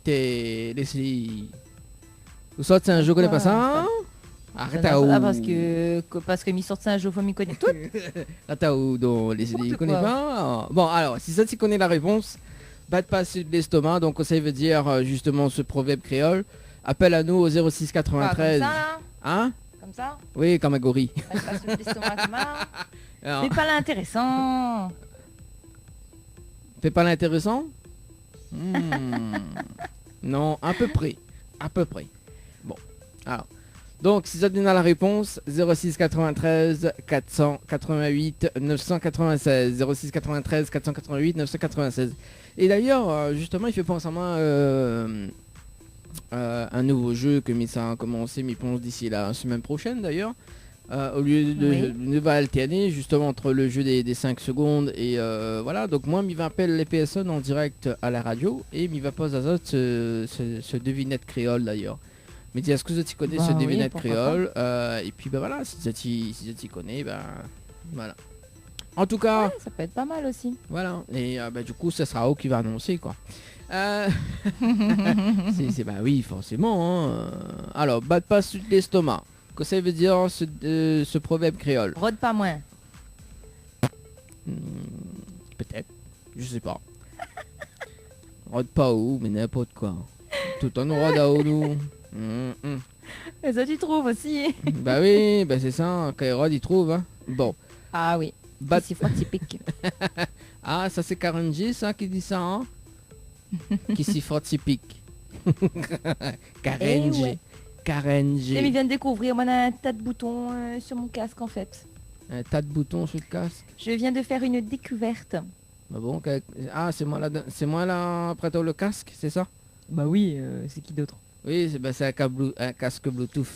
vous sortez un jeu, connais pas ça, hein? Arrête à où? Parce que m'y sortent un jeu, faut m'y connaître tout. Arrête à où, donc Leslie, connais pas? Bon, alors, si ça tu connais la réponse, batte pas sur l'estomac, donc ça veut dire justement ce proverbe créole. Appelle à nous au 06 93. Comme ça, là? Hein? Comme ça? Oui, comme un gorille. Batte pas sur l'estomac comme ça. C'est pas l'intéressant. Fais pas l'intéressant. Non, à peu près. À peu près. Bon, alors. Donc, si ça donne la réponse, 06 93 488 996. 06 93 488 996. Et d'ailleurs, justement, il fait penser à moi un nouveau jeu que ça a commencé, mais pense d'ici la semaine prochaine d'ailleurs. Au lieu de nous va alterner justement entre le jeu des 5 secondes et voilà. Donc moi, il va appeler les PSN en direct à la radio et il va poser à ça ce devinette créole d'ailleurs. Mais dis, est-ce que tu connais ce devinette créole et puis bah voilà, si tu connais, bah voilà. En tout cas, ça peut être pas mal aussi. Voilà, et bah, du coup, ça sera O qui va annoncer quoi. Bah oui, forcément. Hein. Alors, bat pas sur l'estomac. Que ça veut dire ce proverbe créole? Rôde pas moins. Peut-être, je sais pas. Rôde pas où, mais n'importe quoi. Tout en rôde à haut nous. Et ça tu trouves aussi. Bah oui, bah c'est ça, quand Rod il trouve. Hein. Bon. Ah oui, c'est froid typique. Ah, ça c'est Karen G, ça, qui dit ça, hein. Qui s'y frotte typique. Karen G. Ouais. Karen G. Mais il vient de découvrir, moi, on a un tas de boutons sur mon casque en fait. Un tas de boutons sur le casque. Je viens de faire une découverte. Bah bon, c'est moi là, prête le casque, c'est ça? Bah oui, c'est qui d'autre? Oui, c'est un casque Bluetooth.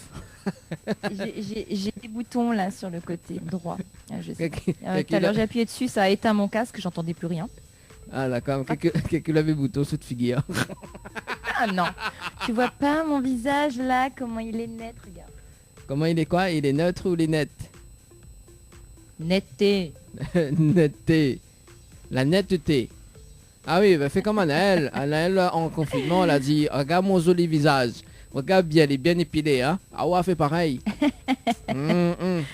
J'ai des boutons là sur le côté droit. Je sais. Tout à Quelqu'un l'heure j'ai appuyé dessus, ça a éteint mon casque, j'entendais plus rien. Ah d'accord, quelqu'un avait bouton sur de figure. Ah non, tu vois pas mon visage là, comment il est net, regarde. Comment il est quoi? Il est neutre ou il est net? Netté. Netté. La netteté. Ah oui, bah fais comme Anaël. Anaël en confinement, elle a dit regarde mon joli visage. Regarde bien, il est bien épilé, hein. Ah ouais, fait pareil. On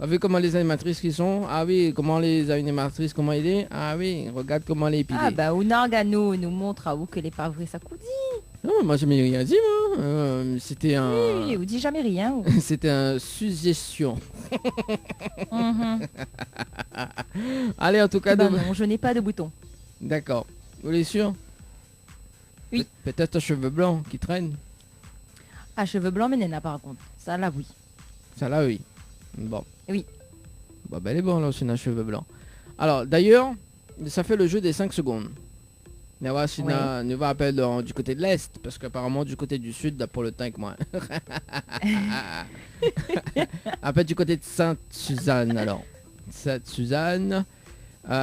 a vu comment les animatrices qui sont. Ah oui, comment les animatrices, comment il est. Ah oui, regarde comment elle est épilée. Ah bah Ounarga nous montre à où que les pas vrai ça coûte. Non, moi j'ai rien dit, moi. C'était un... Oui, ou dit jamais rien. Ou... C'était un suggestion. Allez, en tout cas... Bah non, je n'ai pas de bouton. D'accord. Vous êtes sûr? Oui. Peut-être un cheveu blanc qui traîne. Ah, cheveux blancs, mais Nena par contre. Ça là, oui. Ça là, oui. Bon. Oui. Bon, ben elle est bonne là, c'est un cheveu blanc. Alors, d'ailleurs, ça fait le jeu des 5 secondes. Mais voilà, si nous va appeler du côté de l'Est, parce qu'apparemment du côté du Sud, là, pour le temps que moi. Appelle du côté de Sainte-Suzanne, alors. Sainte-Suzanne. Donc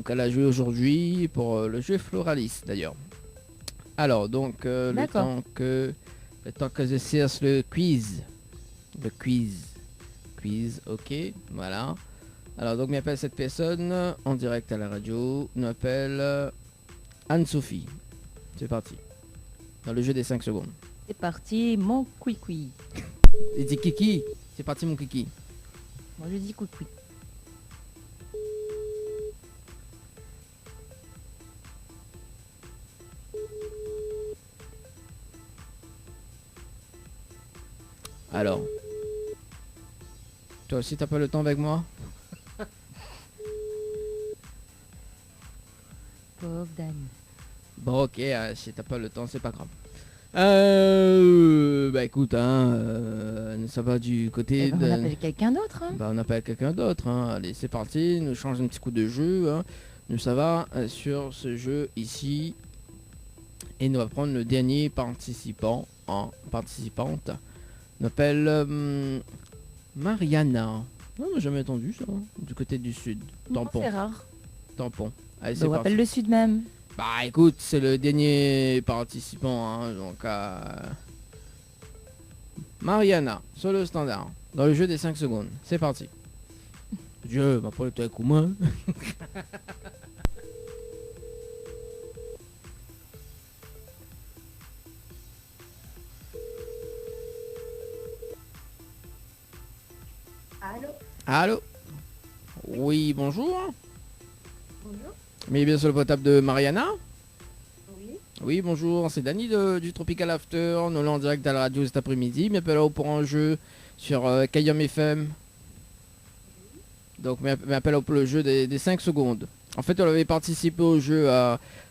elle a joué aujourd'hui pour le jeu Floralis d'ailleurs. Alors donc le temps que je cherche le quiz, ok, voilà. Alors donc m'appelle cette personne en direct à la radio, m'appelle Anne-Sophie. C'est parti. Dans le jeu des 5 secondes. C'est parti, mon couicoui. Il dit kiki. C'est parti mon kiki. Moi je dis couicoui. Alors, toi aussi t'as pas le temps avec moi? Pauvre Dani. Bon ok, si t'as pas le temps c'est pas grave. Bah écoute, ça va du côté on appelle quelqu'un d'autre. Hein. Bah on appelle quelqu'un d'autre. Hein. Allez c'est parti, nous changeons un petit coup de jeu. Hein. Nous ça va sur ce jeu ici. Et nous allons prendre le dernier participant en participante. On appelle Mariana. Non, j'ai jamais entendu ça. Hein. Du côté du Sud. Tampon. C'est rare. Tampon. Allez, c'est parti. On appelle le Sud même. Bah écoute, c'est le dernier participant. Hein, donc Mariana, sur le standard. Dans le jeu des 5 secondes. C'est parti. Dieu, m'a pas le temps avec moi. Allô? Allô? Oui, bonjour. Bonjour. Mais bien sur le portable de Mariana? Oui. Oui, bonjour, c'est Dany du Tropical After. Nous sommes en direct à la radio cet après-midi. M'appelle pour un jeu sur Kayam FM. Donc m'appelle pour le jeu des 5 secondes. En fait, on avait participé au jeu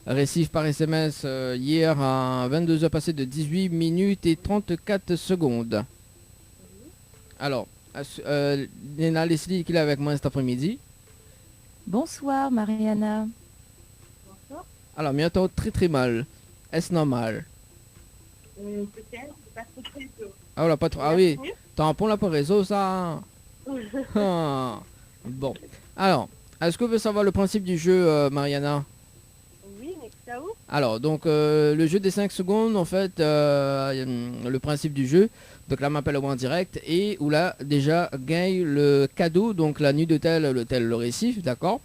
Récif par SMS hier à 22h passé de 18 minutes et 34 secondes. Alors, Nena Leslie qui est avec moi cet après-midi. Bonsoir Mariana. Alors, mais entend très très mal. Est-ce normal? Peut-être, c'est pas trop très tôt. Ah, là, pas trop. Ah oui, t'as un pont là pour réseau, ça. Ah. Bon. Alors, est-ce que vous voulez savoir le principe du jeu, Mariana? Oui, mais ça où? Alors, donc, le jeu des 5 secondes, en fait, le principe du jeu, donc là, m'appelle en direct, et où là, déjà, gagne le cadeau, donc la nuit d'hôtel, l'hôtel Le Récif, d'accord?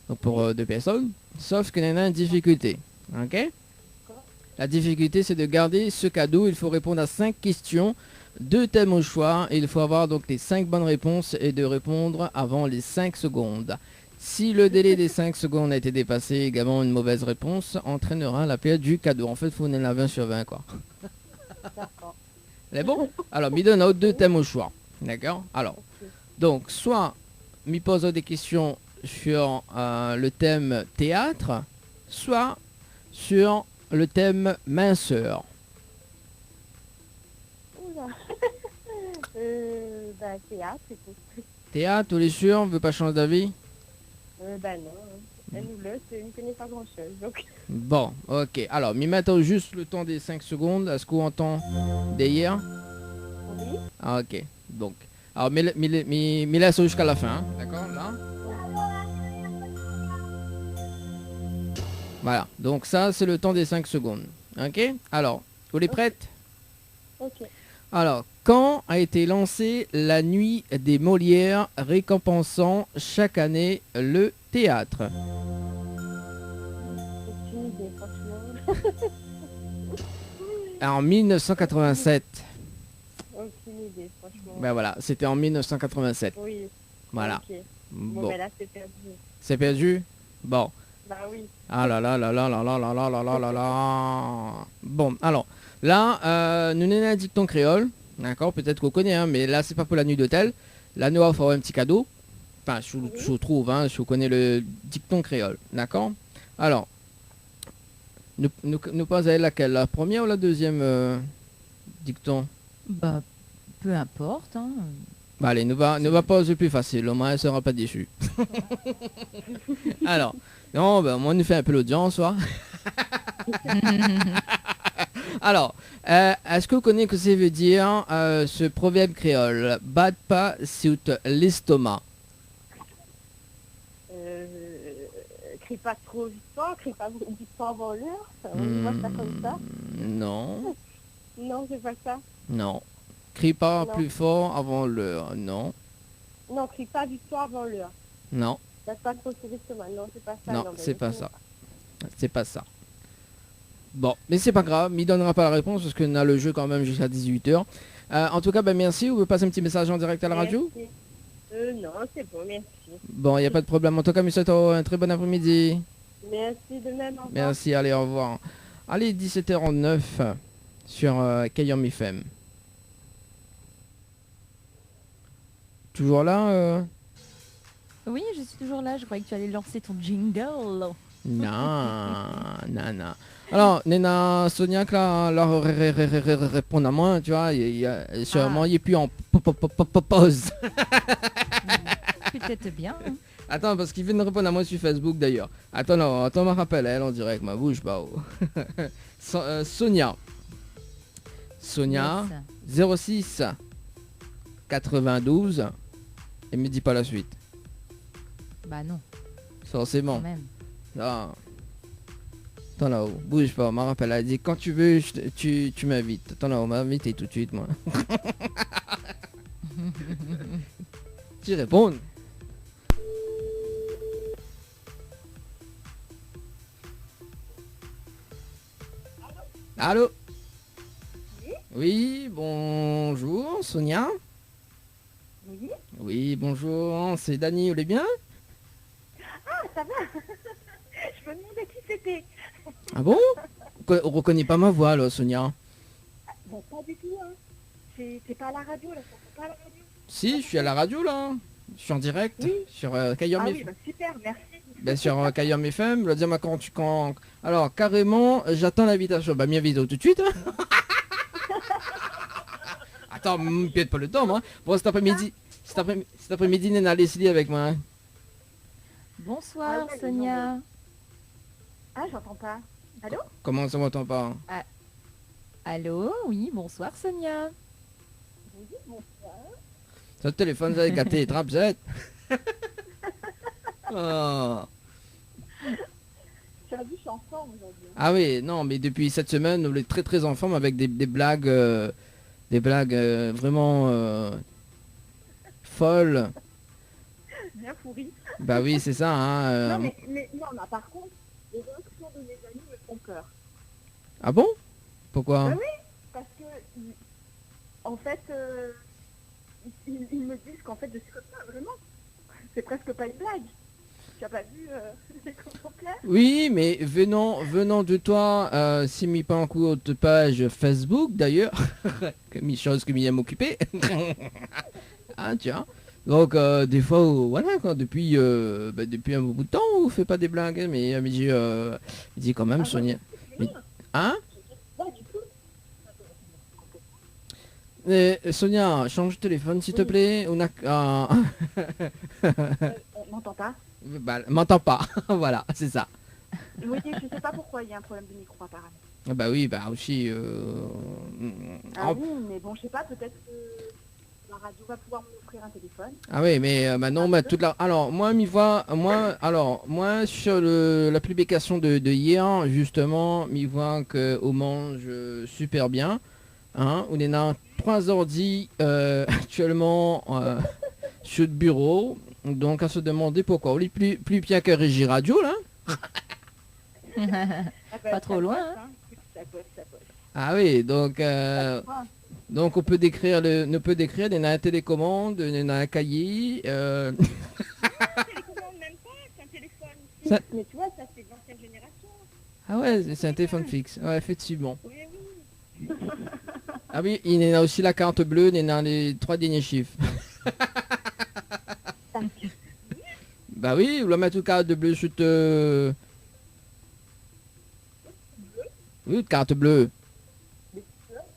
Donc, pour 2 personnes, sauf qu'il y en a une difficulté, ok? La difficulté, c'est de garder ce cadeau, il faut répondre à 5 questions, 2 thèmes au choix, et il faut avoir donc les 5 bonnes réponses, et de répondre avant les 5 secondes. Si le délai des 5 secondes a été dépassé, également une mauvaise réponse entraînera la perte du cadeau. En fait, il faut en avoir 20 sur 20, quoi. D'accord. C'est bon? Alors, m'y donne 2 thèmes au choix. D'accord? Alors, donc, soit m'y pose des questions sur le thème théâtre, soit sur le thème minceur. Oula. Théâtre, c'est tout. Théâtre, tous les sûrs, veut pas changer d'avis? Non. Elle ne connaît pas grand-chose. Donc... Bon, ok. Alors, m'y mettons juste le temps des 5 secondes. Est-ce qu'on entend d'hier? Oui. Ah, ok. Donc, alors, m'y laisse jusqu'à la fin. Hein. D'accord, là. Voilà. Donc, ça, c'est le temps des 5 secondes. Ok. Alors, vous les prêtes? Ok. Alors, quand a été lancée la nuit des Molières récompensant chaque année le théâtre? Aucune idée, franchement. En 1987. Aucune idée, franchement. Ben voilà, c'était en 1987. Oui. Voilà. Ok. Bon. Ben là, c'est perdu. C'est perdu? Bon. Bah oui. Ah là là là là là là là là là là là là. Bon, alors, là, nous n'avons un dicton créole. D'accord, peut-être qu'on connaît, hein, mais là, c'est pas pour la nuit d'hôtel. Là, nous allons faire un petit cadeau. Enfin, je trouve, hein, si vous connaissez le dicton créole. D'accord? Alors, nous pas à laquelle? La première ou la deuxième dicton? Bah, peu importe. Hein. Bah, allez, nous va poser le plus facile. Au moins, elle sera pas déçue. Alors, non, ben, moi, nous fait un peu l'audience, soit. Alors, est-ce que vous connaissez ce que ça veut dire ce proverbe créole? Bat pas sur l'estomac. Crie pas trop vite fort, crie pas vite fort avant l'heure. On voit ça comme ça. Non. Non, c'est pas ça. Non. Crie pas Non. plus fort avant l'heure. Non. Non, crie pas vite fort avant l'heure. Non. Batte pas trop sur l'estomac. Non, c'est pas ça. Non, ben, c'est pas je ça. connais C'est pas ça. Bon, mais c'est pas grave, m'y donnera pas la réponse parce qu'on a le jeu quand même jusqu'à 18h. En tout cas, ben merci. Vous pouvez passer un petit message en direct à la radio? Merci. Non, c'est bon, merci. Bon, il n'y a pas de problème. En tout cas, monsieur, un très bon après-midi. Merci de même. Au revoir. Merci, allez, au revoir. Allez, 17h09 sur Kayam FM. Toujours là Oui, je suis toujours là. Je croyais que tu allais lancer ton jingle. Non. Alors, Nena Sonia, là, répond à moi, tu vois, sûrement, il est plus en pause. Peut-être bien. Hein. Attends, parce qu'il vient de répondre à moi sur Facebook, d'ailleurs. Attends, non, attends, me rappelle, elle, en direct, ma bouche, bah, Sonia. Sonia, 06 92, et me dis pas la suite. Bah non. Forcément. Quand même. Ah. Attends là-haut, bouge pas, ma rappelle, elle a dit quand tu veux, tu m'invites. Attends là-haut, m'inviter tout de suite, moi. Tu réponds. Allô? Oui, bonjour, Sonia. Oui. Oui, bonjour, c'est Dani, vous allez bien? Ah, ça va. Je me demandais qui c'était. Ah bon? On reconnaît pas ma voix, là, Sonia. Bon, pas du tout, hein. C'est pas à la radio, là, ça fait pas à la radio. Si, je suis à la radio, là. Je suis en direct Oui. sur Kayam Ah FM. oui, bah super, merci. bien sûr, Kayam FM, le dire quand... Alors, carrément, j'attends l'invitation. Bah, m'invite tout de suite. Hein. Attends, peut-être pas le temps, moi. Bon, cet après-midi, Nena Leslie avec moi. Hein. Bonsoir Sonia. Ah, j'entends pas. Allô? Comment ça m'entend pas? Allô? Oui, bonsoir Sonia. Oui, bonsoir. Ce téléphone, ça a gâté les trappes, oh. Tu as vu, je suis en forme aujourd'hui. Ah oui, non, mais depuis cette semaine, on est très très en forme avec des blagues, vraiment folles. Bien pourri. Bah oui, c'est ça. Hein, non, mais par contre, les réactions de mes amis me font peur. Ah bon? Pourquoi? Bah oui, parce que, en fait, ils me disent qu'en fait, je suis comme ça, vraiment. C'est presque pas une blague. Tu as pas vu les commentaires? Oui, mais venant de toi, si mis pas en cours de page Facebook d'ailleurs, chose que m'y aime occuper. Ah tiens. Donc des fois, voilà quoi, depuis un bout de temps, on fait pas des blagues, hein, mais j'ai dit quand même Sonia. Mais, hein? Sonia, change de téléphone s'il te plaît. On a. On m'entend pas? Bah, m'entend pas. Voilà, c'est ça. Oui, je sais pas pourquoi il y a un problème de micro apparemment. Bah oui, bah aussi. Oui, mais bon, je sais pas, peut-être que la radio va pouvoir m'offrir un téléphone. Ah oui, mais maintenant, toute la... Alors, moi sur la publication de hier, justement, m'y voit qu'on mange super bien. Hein, on est à 3 ordi actuellement sur le bureau. Donc, à se demander pourquoi. On est plus bien que Régie Radio, là. Pas trop loin. Hein. Ça bosse. Ah oui, donc on peut décrire on peut décrire des télécommande, un cahier. Télécommande même pas, c'est un téléphone fixe. Ça... Mais tu vois, ça c'est d'ancienne génération. Ah ouais, c'est un téléphone fixe. Ouais, effectivement. Oui. Ah oui, il y a aussi la carte bleue, il y a les 3 derniers chiffres. Bah oui, vous la mettez une carte bleue sur Oui, une carte bleue. Mais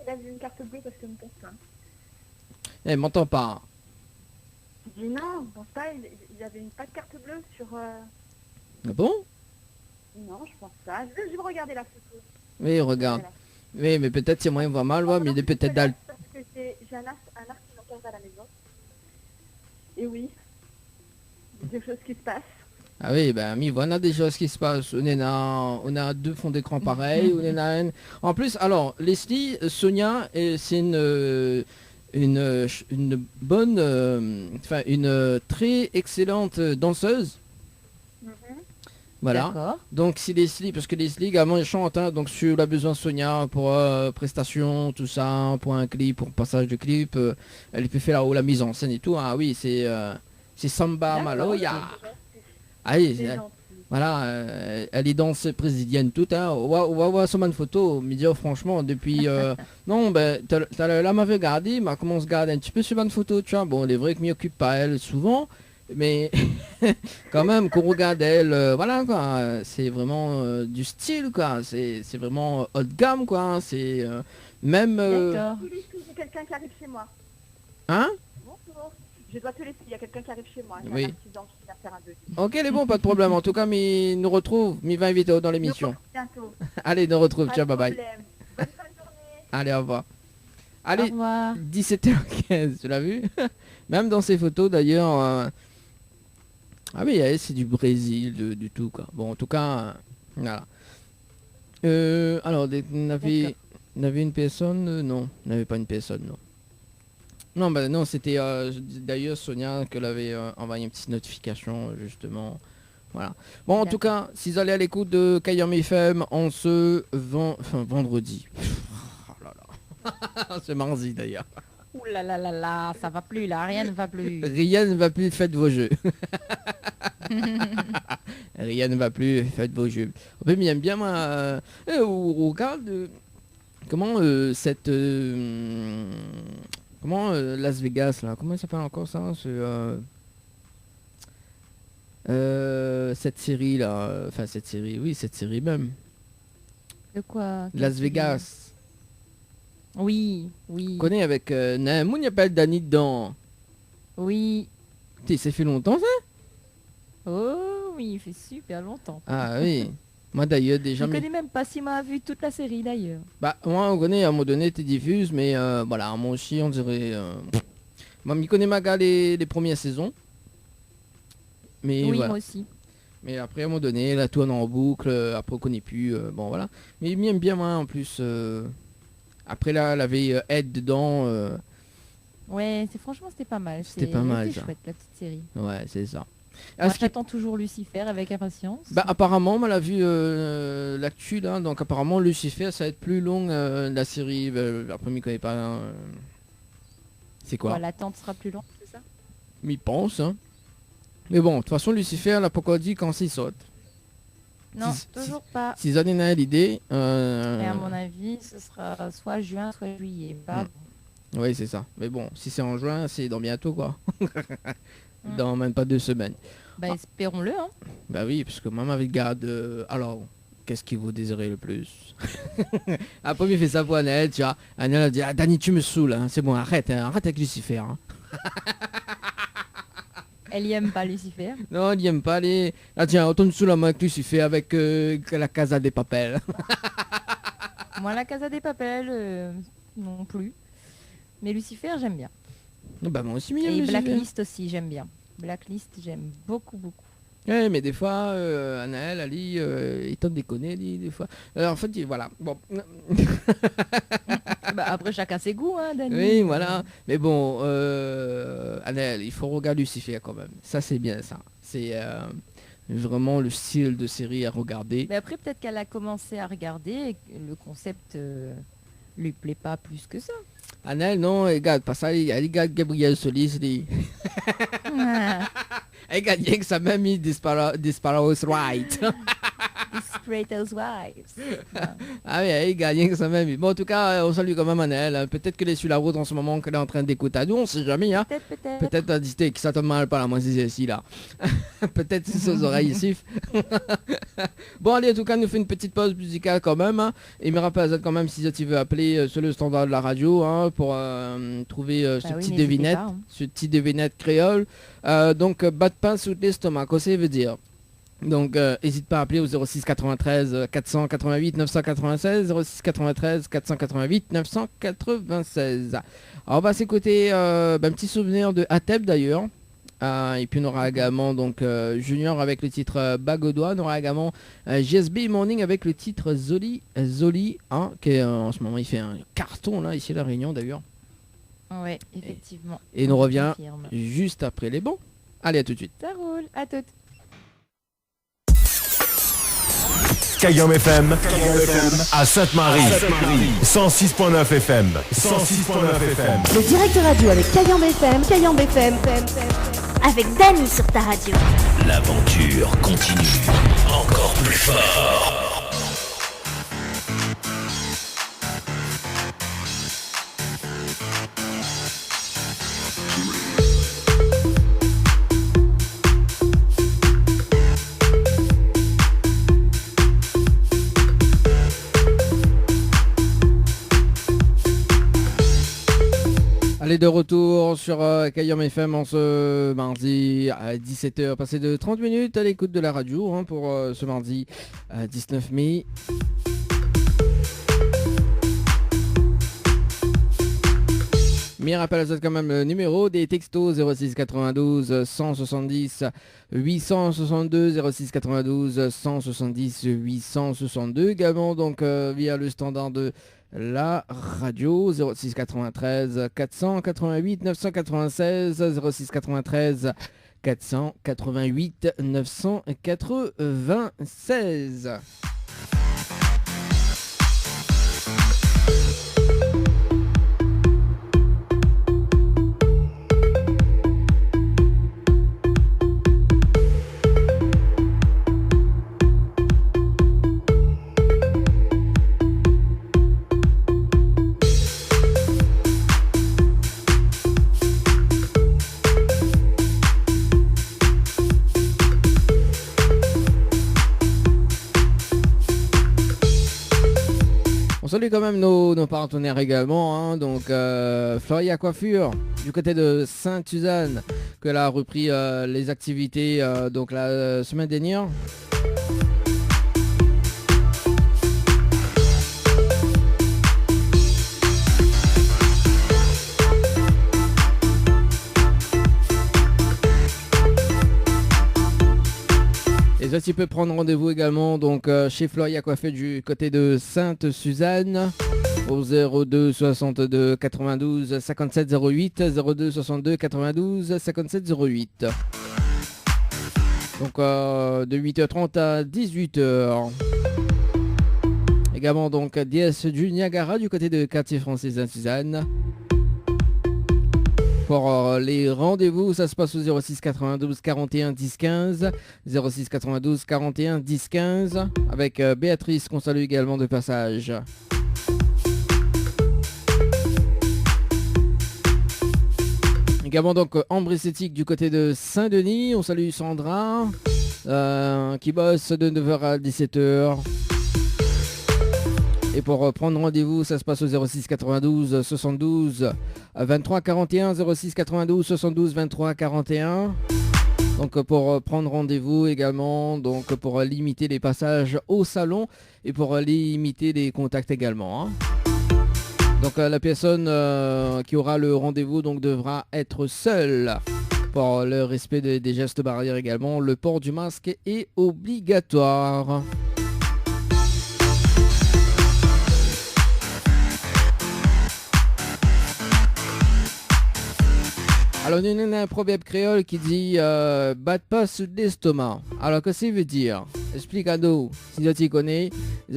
il a vu une carte bleue parce que je ne pense pas. Eh, m'entends pas. Je dis non, je pense pas, il avait pas de carte bleue sur... Ah bon? Non, je pense pas. Je vais regarder la photo. Oui, regarde. Oui, mais peut-être c'est moyen de voir mal, mais il est peut-être dans le... Parce que j'ai un artisanat à la maison. Et oui, il y a des choses qui se passent. Ah oui, ben, on a des choses qui se passent. On a 2 fonds d'écran pareils. On a un... En plus, alors, Leslie, Sonia, c'est une bonne, une très excellente danseuse. Voilà. Donc si Leslie, parce que Leslie également elle chante, hein, donc si elle a besoin de Sonia pour prestation, tout ça, pour un clip, pour passage de clip, elle peut faire la mise en scène et tout. Ah oui, c'est Samba Maloya. Ah oui, voilà, elle est danseuse brésilienne toute. Hein. On va voir sur une photo, me dire franchement depuis. Non, ben là m'avait regardé, m'a commencé à regarder un petit peu sur une photo, tu vois. Bon, il est vrai que m'y occupe pas elle souvent. Mais quand même qu'on regarde elle, voilà quoi, c'est vraiment du style quoi, c'est vraiment haut de gamme quoi, c'est même... D'accord. Il y a quelqu'un qui arrive chez moi. Hein? Bonjour. Je dois te laisser, il y a quelqu'un qui arrive chez moi. Oui. Un artisan qui vient faire un devis. Ok, les bons, pas de problème, en tout cas, il nous retrouve, il va inviter dans l'émission. Bientôt. Allez, nous retrouve, ciao, bye bye. Bonne fin de journée. Allez, au revoir. Allez, Au revoir. 17h15, tu l'as vu? Même dans ces photos d'ailleurs... Ah oui, c'est du Brésil, du tout quoi. Bon, en tout cas, voilà. Alors, on avait une personne, non, on n'avait pas une personne, non. Non, bah non, c'était d'ailleurs Sonia qui avait envoyé une petite notification, justement. Voilà. Bon, en tout cas, si vous allez à l'écoute de Kayam FM en ce vendredi. Oh là là. C'est mardi d'ailleurs. Ouh là là là là, ça va plus là, rien ne va plus. Rien ne va plus, faites vos jeux. Rien ne va plus, faites vos jeux. Mais j'aime bien moi. On regarde comment comment Las Vegas là, comment ça s'appelle encore ça? Cette série là, cette série même. De quoi? Las Vegas. Oui. Tu connais avec Namoun, il y a Dani dedans. Oui. Ça fait longtemps ça? Oh oui, il fait super longtemps. Ah oui. Moi d'ailleurs Je déjà... ne connais même pas si m'a vu toute la série d'ailleurs. Bah moi on connaît à un moment donné t'es diffuse mais voilà moi aussi on dirait... Moi m'y connais Maga les premières saisons. Mais Oui, voilà. moi aussi. Mais après à un moment donné la tourne en boucle, après on connaît plus, bon voilà. Mais il m'aime bien moi en plus. Après là elle avait Ed dedans. Ouais, franchement c'était pas mal. C'était pas mal, C'était ça. chouette la petite série. Ouais c'est ça. Moi j'attends toujours Lucifer avec impatience. Bah apparemment, on l'a vu l'actu là, donc apparemment Lucifer ça va être plus long la série. Après, m'y connais pas. C'est quoi? L'attente sera plus longue, c'est ça? M'y pense. Hein. Mais bon, de toute façon, Lucifer, elle a pas encore dit quand il saute. Non, toujours pas. Si ça n'a l'idée. Et à mon avis, ce sera soit juin, soit juillet. Oui, c'est ça. Mais bon, si c'est en juin, c'est dans bientôt quoi. Dans même pas 2 semaines. Bah espérons-le hein. Bah oui, parce que maman regarde. Alors, qu'est-ce que vous désirez le plus? Après, il fait ça pour Annelle, tu vois. Annelle a dit, ah Dani, tu me saoules, hein. C'est bon, arrête avec Lucifer. Hein. Elle y aime pas Lucifer. Non, elle y aime pas les... Ah tiens, autant sous la main que Lucifer avec la Casa des Papel. Moi, la Casa des Papel, non plus. Mais Lucifer, j'aime bien. Bah moi aussi, et Lucifer. Blacklist aussi, j'aime bien. Blacklist, j'aime beaucoup. Ouais, mais des fois, Anaël, Ali, il tente de déconner, des fois. Alors, en fait, voilà. Bon. Bah, après, chacun ses goûts, hein, Dani. Oui, voilà. Mais bon, Anaël, il faut regarder Lucifer quand même. Ça, c'est bien ça. C'est vraiment le style de série à regarder. Mais après, peut-être qu'elle a commencé à regarder et que le concept lui plaît pas plus que ça. Anaël, non, regarde pas ça. Elle regarde Gabriel Solis. Elle regarde rien que ça m'a mis Desperate Right. Desperate Housewives. Ah oui, elle regarde rien que ça m'a mis. Bon, en tout cas, on salue quand même Anaël. Hein. Peut-être qu'elle est sur la route en ce moment, qu'elle est en train d'écouter. Nous, on sait jamais. Hein. Peut-être à discuter que ça tombe mal par la moi c'est ici là. Peut-être si ses oreilles sifflent. Bon, allez, en tout cas, nous fait une petite pause musicale quand même. Hein. Et me rappelle quand même si tu veux appeler sur le standard de la radio hein, pour trouver ce petit devinette, pas, hein. ce petit devinette créole. Donc, bat pain sous l'estomac, qu'est-ce que ça veut dire? Donc, n'hésite pas à appeler au 06 93 488 996, 06 93 488 996. Alors, on va s'écouter un petit souvenir de Ateb d'ailleurs. Et puis on aura également donc Junior avec le titre Bagodois. On aura également GSB Morning avec le titre Zoli, hein, qui est, en ce moment il fait un carton là ici à La Réunion d'ailleurs. Ouais, effectivement. Et nous revient juste après les bons. Allez, à tout de suite. Ça roule, à toutes. Kayam FM à Sainte-Marie 106.9 FM 106.9 FM. Le direct radio avec Kayam FM. Avec Dani sur ta radio. L'aventure continue. Encore plus fort. Allez, de retour sur Kayam FM en ce mardi à 17h, passé de 30 minutes à l'écoute de la radio hein, pour ce mardi 19 mai. Mais rappelle à ça quand même le numéro des textos 06 92 170 862 06 92 170 862 également donc via le standard de la radio 06 93 488 996 06 93 488 996. salue quand même nos partenaires également, hein. Donc Floria Coiffure du côté de Sainte-Suzanne, que a repris les activités donc la semaine dernière. Et ça, tu peux prendre rendez-vous également donc chez Floria Coiffure du côté de Sainte-Suzanne au 02 62 92 57 08, 02 62 92 57 08. Donc de 8h30 à 18h. Également donc DS du Niagara du côté de quartier français Sainte-Suzanne. Pour les rendez-vous, ça se passe au 06 92 41 10 15, 06 92 41 10 15, avec Béatrice qu'on salue également de passage. Également donc Ambre Esthétique du côté de Saint-Denis, on salue Sandra qui bosse de 9h à 17h. Et pour prendre rendez-vous, ça se passe au 06 92 72 23 41, 06 92 72 23 41. Donc pour prendre rendez-vous également, donc pour limiter les passages au salon et pour limiter les contacts également, hein. Donc la personne qui aura le rendez-vous donc devra être seule. Pour le respect des gestes barrières également, le port du masque est obligatoire. Alors, on a un proverbe créole qui dit batte pas sur l'estomac. Alors, qu'est-ce que ça veut dire? Explique à nous. Si tu connais,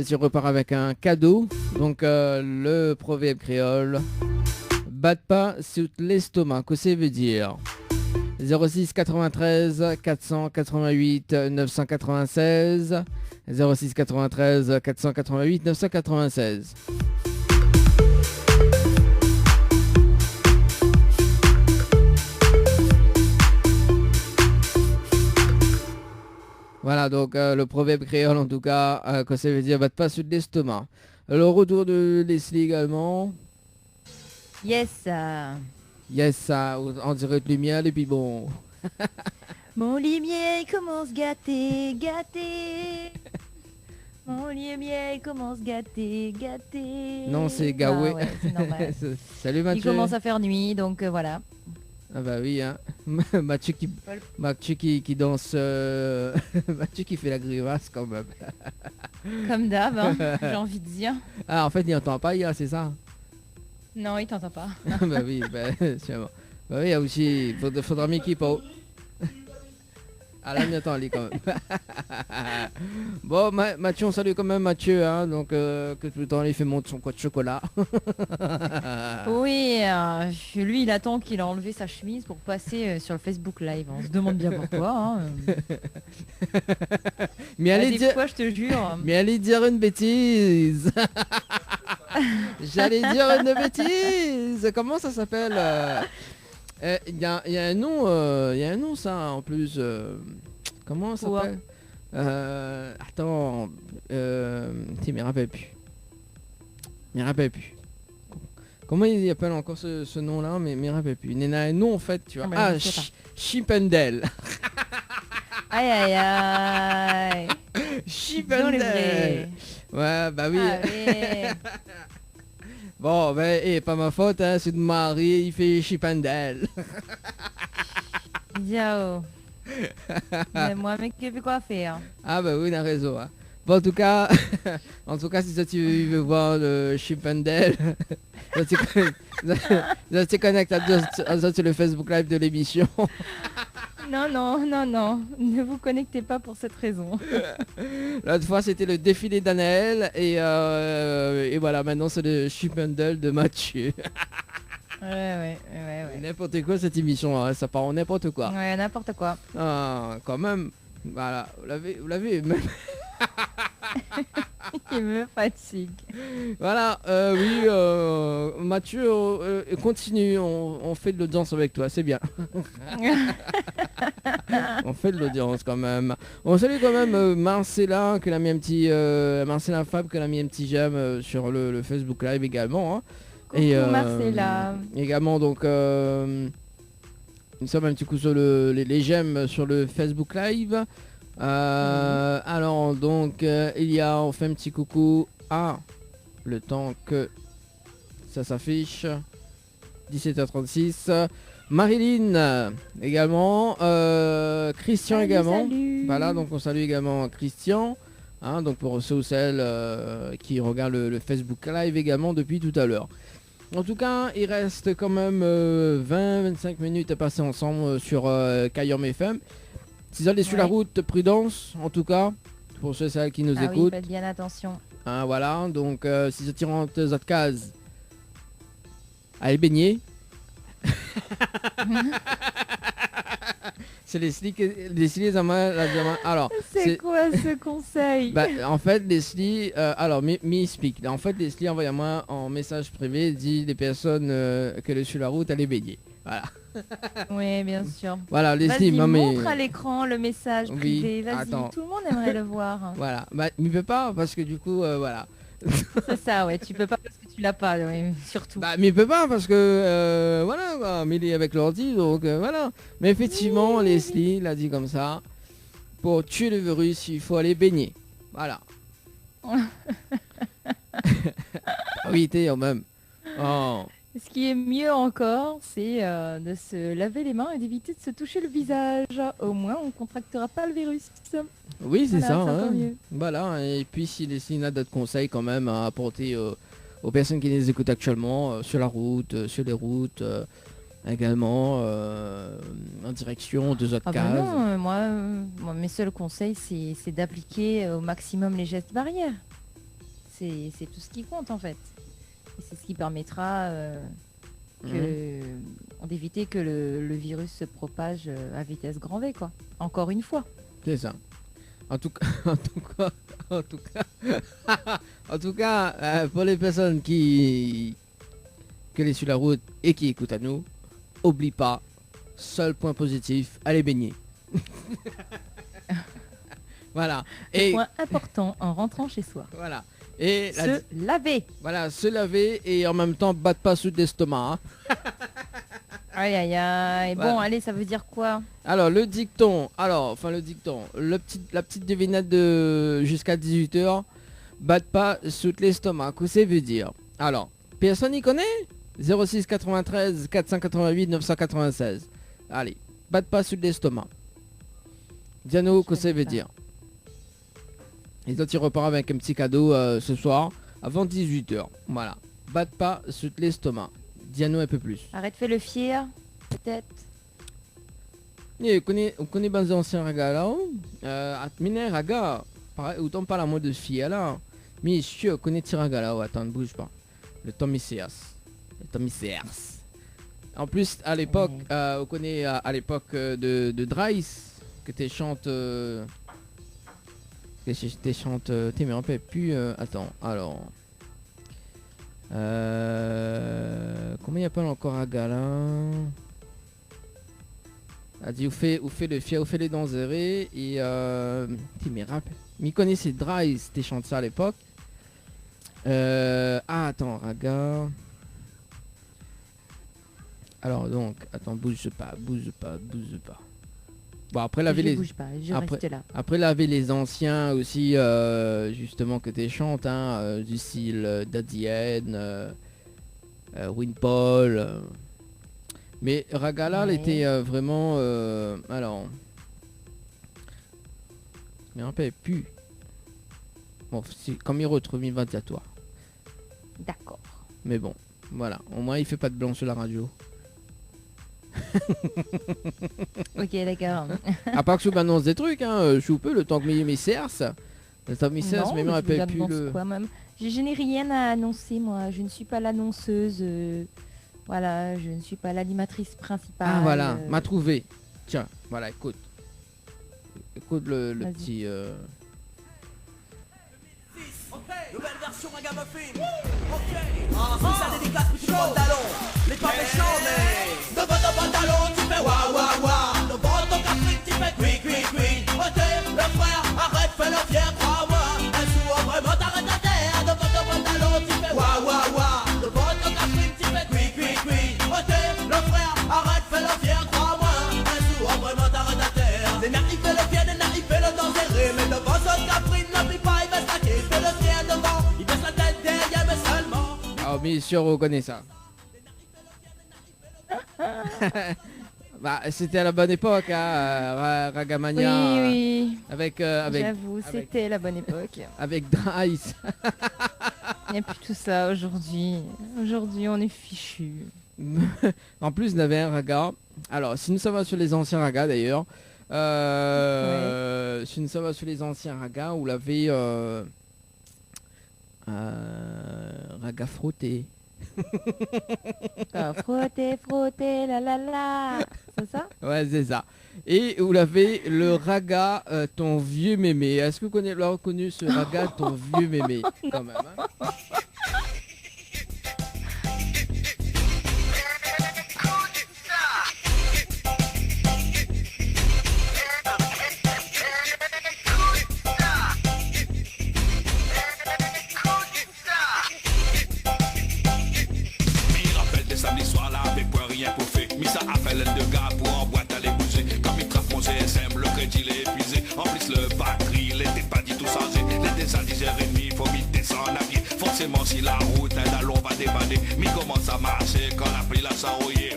tu repars avec un cadeau. Donc, le proverbe créole batte pas sur l'estomac. Qu'est-ce que ça veut dire? 06 93 488 996. 06 93 488 996. Voilà, donc le proverbe créole en tout cas, que ça veut dire batte pas sur l'estomac. Le retour de Leslie également. Yes. Yes, ça, on dirait de lumière et puis bon. Mon limier commence gâter, gâter. Mon limier commence gâter, gâter. Non, c'est Gaoué. Ah ouais, c'est normal. Salut Mathieu. Il commence à faire nuit, donc voilà. Ah bah oui, hein. Mathieu qui danse, Mathieu qui fait la grimace quand même. Comme d'hab, hein, j'ai envie de dire. Ah, en fait, il n'entend pas, hier, c'est ça? Non, il t'entend pas. Bah oui, c'est bon. Bah oui, il y a aussi, faudra Mickey Pau. Ah là, il m'entend lui quand même. Bon, Mathieu, on salue quand même Mathieu, hein, donc que tout le temps il fait monter son quoi de chocolat. Oui, lui il attend qu'il a enlevé sa chemise pour passer sur le Facebook Live. On se demande bien pourquoi. Hein. Mais allez dire, fois, je te jure. Mais allez dire une bêtise. J'allais dire une bêtise. Comment ça s'appelle? Il y a un nom, ça en plus. Comment ça s'appelle? Attends, tu me rappelles plus. Comment il appelle encore ce nom-là? Mais il me rappelle plus. Il y a un nom en fait, tu vois. Ah, Chipendale. Aïe aïe aïe. Chipendale. Ouais, bah oui. Ah, oui. Bon, ben, pas ma faute, hein, c'est de Marie, il fait Chipendale. Ciao. Mais moi, mec, j'ai plus quoi faire. Ah bah oui, on a raison. Hein. Bon, en tout cas, si ça, tu veux voir le Chipendale, tu connectes sur le Facebook Live de l'émission. Non, ne vous connectez pas pour cette raison. L'autre fois, c'était le défilé d'Anaël et voilà, maintenant c'est le Chipendale de Mathieu. Ouais. N'importe quoi cette émission, hein, ça part en n'importe quoi. Ouais, n'importe quoi. Ah, quand même, voilà, vous l'avez même. Il me fatigue. Voilà, oui, Mathieu, continue, on fait de l'audience avec toi, c'est bien. On fait de l'audience quand même. On salue quand même Marcella, que l'a mis un petit Marcella Fab, que l'a mis un petit j'aime sur le Facebook Live également. Hein. Coucou Marcella. Également donc nous sommes un petit coup sur les j'aime sur le Facebook Live. Alors donc on fait un petit coucou à le temps que ça s'affiche. 17h36. Marilyn également, Christian Salut, également. salut. Voilà, donc on salue également Christian. Hein, donc pour ceux ou celles qui regardent le Facebook Live également depuis tout à l'heure. En tout cas, il reste quand même 20-25 minutes à passer ensemble sur Kayom FM. Si vous allez sur la route, prudence en tout cas, pour ceux et celles qui nous écoutent. Oui, faites bien attention. Hein, voilà, donc si vous tirez en cette case, allez baigner. C'est Leslie les alors c'est quoi ce conseil? En fait Leslie alors m'explique. En fait Leslie envoie-moi en message privé, dit des personnes que le sur la route allez baigner. Voilà. Oui, bien sûr. Voilà, Leslie, montre à l'écran le message privé. Oui, Vas-y, attends. tout le monde aimerait le voir. Voilà, mais il peut pas parce que du coup voilà. C'est ça, ouais, tu peux pas parce que tu l'as pas, ouais, surtout. Mais il peut pas parce que voilà, quoi, mais il est avec l'ordi, donc voilà. Mais effectivement, Leslie l'a dit comme ça. Pour tuer le virus, il faut aller baigner. Voilà. Oui, t'es quand même. Oh. Ce qui est mieux encore, c'est de se laver les mains et d'éviter de se toucher le visage. Au moins, on contractera pas le virus. Oui, c'est voilà, ça. Hein. Mieux. Voilà. Et puis, s'il y a d'autres conseils quand même à apporter aux personnes qui les écoutent actuellement sur la route, sur les routes, également en direction de autres cases. Non, moi, mes seuls conseils, c'est d'appliquer au maximum les gestes barrières. C'est tout ce qui compte en fait. Et c'est ce qui permettra d'éviter que le virus se propage à vitesse grand V, quoi. Encore une fois. C'est ça. En tout cas, pour les personnes qui les sur la route et qui écoutent à nous, oublie pas, seul point positif, allez baigner. Voilà. Et point important en rentrant chez soi. Voilà. Et se laver. Voilà, se laver et en même temps battre pas sous l'estomac. Hein. Aïe aïe aïe. Bon, voilà. Allez, ça veut dire quoi? Alors, le dicton. La petite devinette de jusqu'à 18h. Battre pas sous l'estomac. Qu'est-ce que ça veut dire? Alors, personne n'y connaît? 06 93 488 996. Allez, battre pas sous l'estomac. Dis-nous ce que ça veut dire. Et toi, tu repars avec un petit cadeau ce soir, avant 18h. Voilà. Batte pas sous l'estomac. Dis-nous un peu plus. Arrête, fais le fier, peut-être. On connaît les anciens ragas là. Mine raga. Autant pas la mode de fier là. Mais je connais tes ragas là. Attends, ne bouge pas. Le Tommy Sears. En plus, à l'époque, on connaît à l'époque de Dries, que tu chantes... T'es chante, t'es mais on peut plus. Attends, alors. Comment il appelle encore à Galin? A dit, vous fait le fier, vous fait les dents zérées et t'es mais rap. Mais connaissait Dry, t'es chante ça à l'époque. Attends, Raga. Alors donc, attends, bouge pas. Bon, après laver les bouge pas, je reste là. Après laver les anciens aussi justement que tu chantes du style Daddy N, Winpol. Mais Ragala elle était vraiment alors mais un peu plus. Bon, c'est comme il retrouve une ventilatoire. D'accord. Mais bon, voilà, au moins il fait pas de blanc sur la radio. Ok, d'accord. À part que je m'annonce des trucs, je suis peu le temps que mes cerces. Le temps que mes cerces, mais un peu plus le... quoi, même. Je n'ai rien à annoncer, moi. Je ne suis pas l'annonceuse. Voilà, je ne suis pas l'animatrice principale. Ah voilà, m'a trouvé. Tiens, voilà, écoute. Écoute le petit... Nouvelle version Ragamuffin. Ok. Ça dédicace pour tout le pantalon. Les pas méchants mais devant ton pantalon tu fais wa wa wa. Devant ton café tu fais bien sûr, on connaît ça. Bah, c'était à la bonne époque, hein, Ragamania. Oui. Avec, J'avoue, c'était la bonne époque. Avec Dryce. Il n'y a plus tout ça aujourd'hui. Aujourd'hui, on est fichu. En plus, il avait un raga. Alors, si nous sommes sur les anciens ragas d'ailleurs, si nous sommes sur les anciens ragas, on l'avait raga frotté. Frotter, frotter, la la la. C'est ça? Ouais, c'est ça. Et vous l'avez le raga ton vieux mémé. Est-ce que vous avez reconnu ce raga ton vieux mémé quand même, hein? Samedi soir là avec point rien pour faire. Mis ça appelle de gars pour en boîte à les bouger. Comme il trappe mon GSM, le crédit l'est épuisé. En plus le batterie, il était pas du tout changé. Les descend 10h30, faut vite descendre à pied. Forcément si la route est à l'eau va dépanner. Mais comment ça marche quand la pris la sarouillée?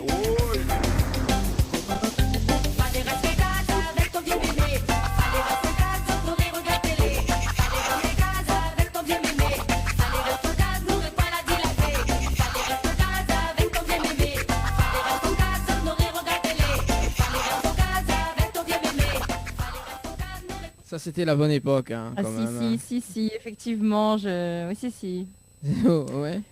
Ça c'était la bonne époque, hein, Ah quand même. si, effectivement, oui, si. Ouais.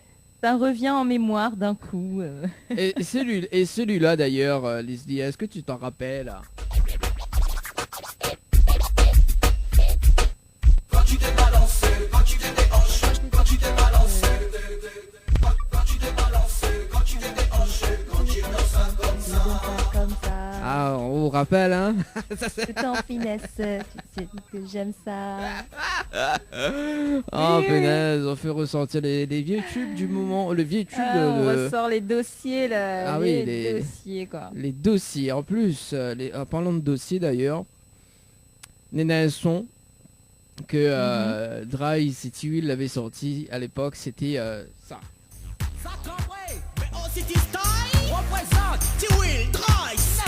Ça revient en mémoire d'un coup. Et celui-là d'ailleurs, Leslie, est-ce que tu t'en rappelles? Quand tu t'es balancé, quand tu t'es déhanché, quand tu t'es balancé, quand tu t'es balancé, quand tu t'es déhanché, quand tu es dans ça comme ça. Ah, on vous rappelle, hein? C'est en finesse, tu sais que j'aime ça. Oh, punaise, on fait ressentir les vieux tubes du moment, le vieux tube On ressort les dossiers là, les dossiers quoi. Les dossiers, en plus, en parlant de dossiers d'ailleurs, Nena un son que Dryce et Tiwi l'avaient sorti à l'époque, c'était ça. Ça cambré, mais au City Style, représente Tiwi, Dryce.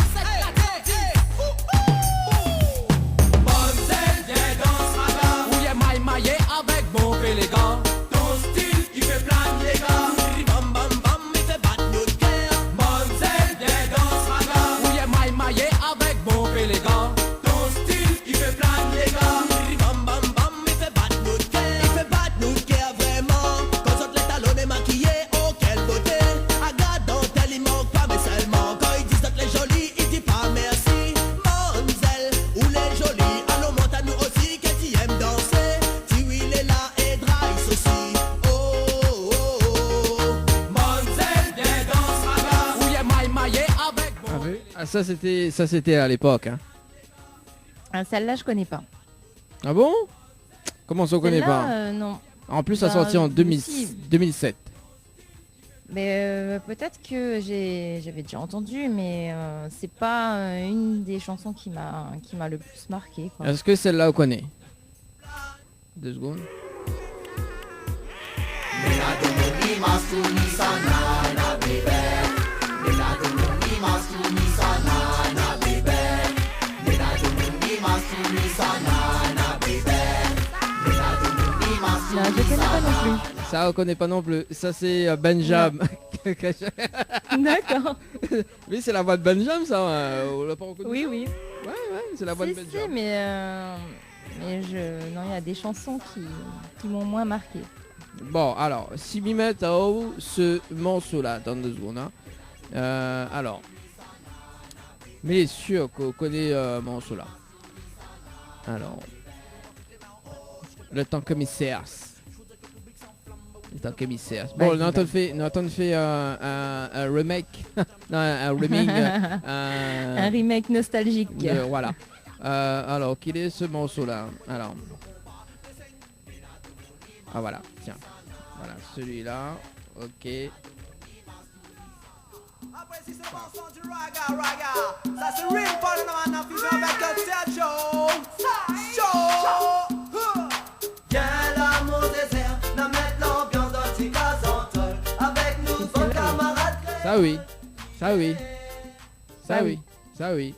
Avec bon élégant, ton style il fait planer les gars. Bam bam bam, il fait battre notre cœur. Monzel, des danses raga. Oui, maille avec bon élégant. Ton style il fait planer les gars. Bam bam bam, il fait battre notre cœur. Il fait battre notre cœur vraiment. Quand on les talons est maquillés, oh quelle beauté. Aga dentelle, il manque pas mais seulement. Quand ils disent que les jolis, il dit pas merci. Monzel, ou les jolis, allons monte à nous aussi que tu aimes danser. Ah, ça c'était à l'époque, hein. Ah, celle-là je connais pas. Ah bon? Comment ça on connaît pas? Non. En plus ça a sorti en 2007. Mais peut-être que j'avais déjà entendu, mais c'est pas une des chansons qui m'a le plus marqué. Est-ce que celle-là on connaît? 2 secondes. Non, je connais pas non plus. Ça on connaît pas non plus. Ça c'est Benjam. D'accord. Oui, c'est la voix de Benjam, ça. On l'a pas reconnu. Oui, oui. Ouais, c'est la voix de Benjam. Si, mais non, il y a des chansons qui m'ont moins marqué. Bon, alors, si m'y mettent à haut ce morceau-là, dans 2 secondes, hein. Alors, mais sûr qu'on connaît ce morceau-là. Alors, le temps commissaire. Le temps commissaire. Bon, on a fait un remake. Non, un remake. Un remake nostalgique. Voilà. Alors, quel est ce morceau-là? Alors. Ah voilà, tiens. Voilà, celui-là. Ok. Après si c'est pas son du raga, ça c'est real fun on a fait avec le show. Viens là mon désert, n'a mettre l'ambiance dans tes cases entre Ça oui. Ça oui. Ça Ah oui. oui. Ça oui.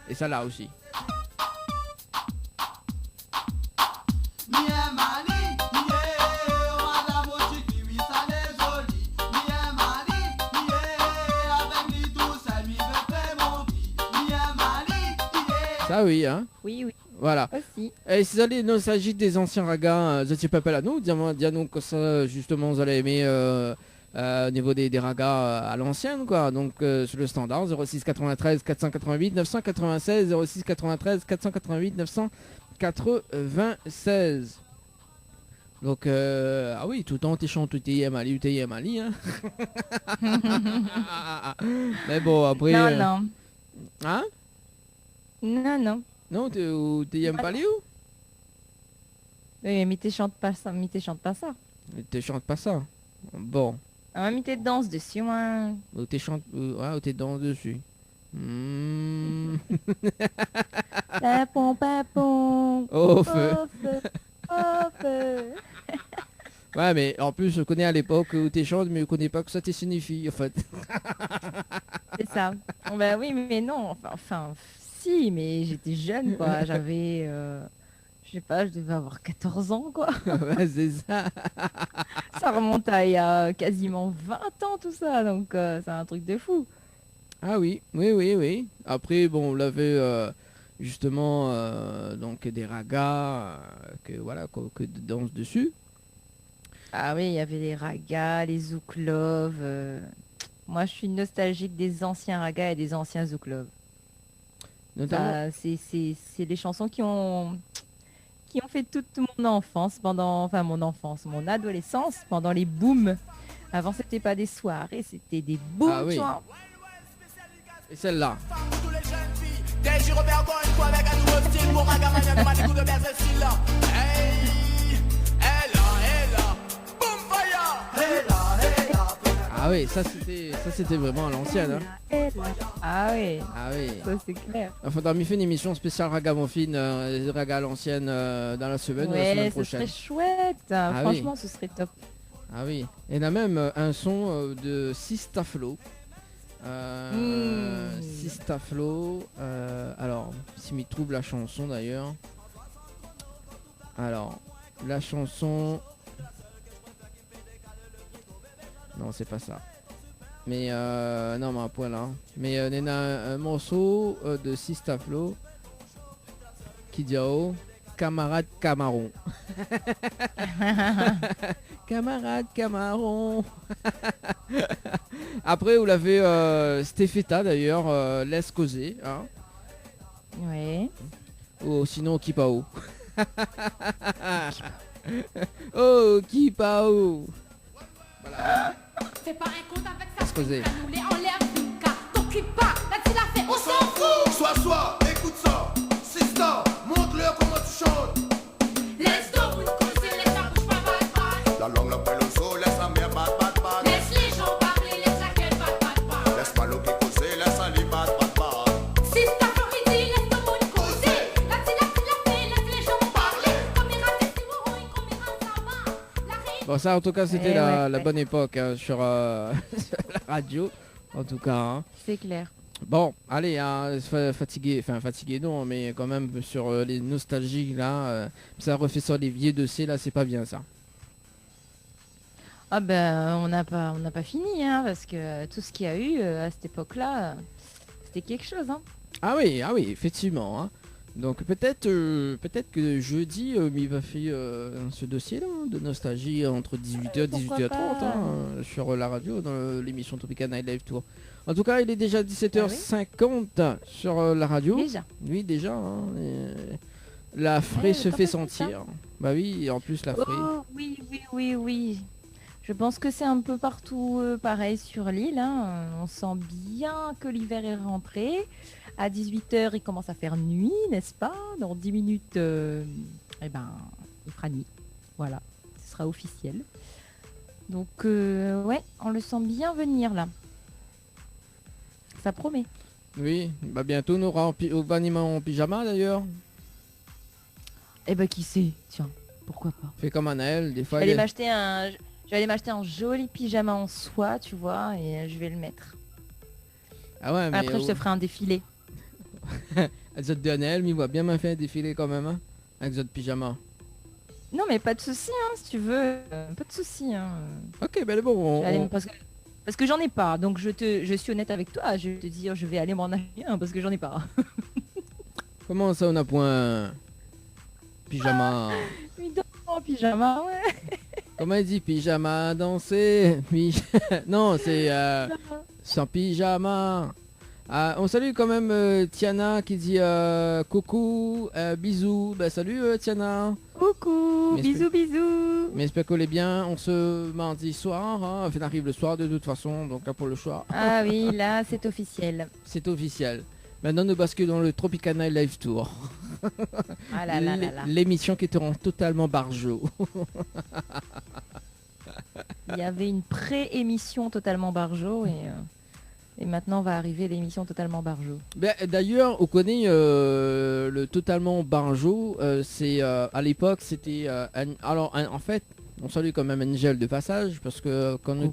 Et ça là aussi. Ça oui, hein. Oui, oui. Voilà. Aussi. Et si vous allez nostalgique des anciens ragas, je ne sais pas à nous, dis-nous que ça, justement, vous allez aimer au niveau des ragas à l'ancienne, quoi. Donc, sur le standard, 06 93 488 996, 06 93 488 996. Donc, ah oui, tout le temps, tu chantes UTM Ali, hein. Mais bon, après... Non, non. Hein? Non, non. Non, t'aimes pas Léo? Oui, mais tu chantes pas ça, Tu chantes pas ça. Bon. Ah, mais tu danses dessus, moi. Ou tu chantes... ou tu danses dessus. Papon, papon. Au feu. Au feu. Au feu. Ouais, mais en plus, je connais à l'époque où tu chantes, mais je connais pas que ça te signifie, en fait. C'est ça. Bah oui, mais non. Enfin, si, mais j'étais jeune, quoi. J'avais... je sais pas, je devais avoir 14 ans, quoi. Ouais, c'est ça. Ça remonte à il y a quasiment 20 ans, tout ça. Donc, c'est un truc de fou. Ah oui, oui. Après, bon, on l'avait justement donc des ragas que voilà que de danse dessus. Ah oui, il y avait les ragas, les zouk-love. Moi, je suis nostalgique des anciens ragas et des anciens zouk-love. Notamment. C'est les chansons qui ont fait toute mon enfance, mon adolescence, pendant les booms. Avant, c'était pas des soirées, c'était des booms. Ah oui. Tu vois. Et celle-là. Ah oui, ça c'était vraiment à l'ancienne. Hein. Ah oui. Ah oui. Ça c'est clair. Il faudra m'y faire une émission spéciale ragamuffin, raga à l'ancienne dans la semaine, la semaine prochaine. Ce serait chouette. Ah Franchement, oui. ce serait top. Ah oui. Et il y a même un son de Sistaflo. Sistaflo. Alors, si m'y trouve la chanson d'ailleurs. Alors, la chanson. Non, c'est pas ça. Mais non, mais un point là. Mais il y a un morceau de Sistaflo qui dit oh, camarade Camaron. Camarade Camaron. Après, vous l'avez Stefeta d'ailleurs, laisse causer. Hein. Ouais. Ou sinon Kipao. Oh, Kipao. Voilà. Fais pas un compte avec ça. Laisse causer. Nous les enlève du cas. T'occupe pas. Là, tu l'as fait. On s'en fout. Sois, écoute ça. Sista, montre-leur comment tu chantes. Laisse donc une causer, laisse ta bouche pas bat. La langue, la pelle au sol, laisse la mer bat. Laisse les gens parler, laisse la gueule bat. Laisse pas l'eau qui causer, laisse la lit bat. Si ta famille dit, laisse tout le monde causer. Là, tu l'as fait, laisse les gens parler. Comme il rate, si vous et comme il rate, ça va. Bon, ça en tout cas c'était Eh la ouais. bonne époque hein, sur la radio. En tout cas. Hein. C'est clair. Bon, allez, hein, fatigué non, mais quand même sur les nostalgiques là, ça refait sur les vieux dossiers là, c'est pas bien ça. Ah ben, on n'a pas fini, hein, parce que tout ce qu'il y a eu à cette époque-là, c'était quelque chose, hein. Ah oui, effectivement. Hein. Donc peut-être que jeudi, il va faire ce dossier là de nostalgie entre 18h et 18h30 hein, sur la radio dans l'émission Tropical Night Live Tour. En tout cas, il est déjà 17h50 sur la radio. Déjà. Oui, déjà. Hein, la fraie se fait sentir. Ça. Bah oui, et en plus la fraie. Oh, oui. Je pense que c'est un peu partout pareil sur l'île. Hein. On sent bien que l'hiver est rentré. À 18h, il commence à faire nuit, n'est-ce pas? Dans 10 minutes, il fera nuit. Voilà, ce sera officiel. Donc, ouais, on le sent bien venir là. Ça promet. Oui, bah bientôt on aura au banniment en pyjama d'ailleurs. Eh ben qui sait, tiens, pourquoi pas. Fait comme Anaël, des fois. Je vais aller m'acheter un joli pyjama en soie, tu vois, et je vais le mettre. Ah ouais, mais Après, je te ferai un défilé. Avec votre DNL, mais il va bien m'a fait un défilé quand même, hein, avec votre pyjama. Non, mais pas de souci, hein, si tu veux. Pas de souci. Hein. Ok, ben bon. Parce que j'en ai pas. Donc je suis honnête avec toi. Je vais te dire, je vais aller m'en acheter un parce que j'en ai pas. Comment ça, on a point pyjama? Oui, en pyjama, ouais. Comment il dit pyjama danser? Non, c'est sans pyjama. On salue quand même Tiana qui dit coucou, bisous. Bah salut Tiana. Coucou, bisous. Mais j'espère qu'elle est bien. On se mardi soir, hein. Enfin, on arrive le soir de toute façon, donc là pour le choix. Ah oui, là c'est officiel. C'est officiel. Maintenant nous basculons dans le Tropicana Live Tour. Ah là là. L'émission qui te rend totalement barjot. Il y avait une pré-émission totalement barjot et maintenant va arriver l'émission totalement barjot. Ben, d'ailleurs, on connaît le totalement barjot. C'est à l'époque, c'était en fait, on salue quand même Angel de passage parce que quand on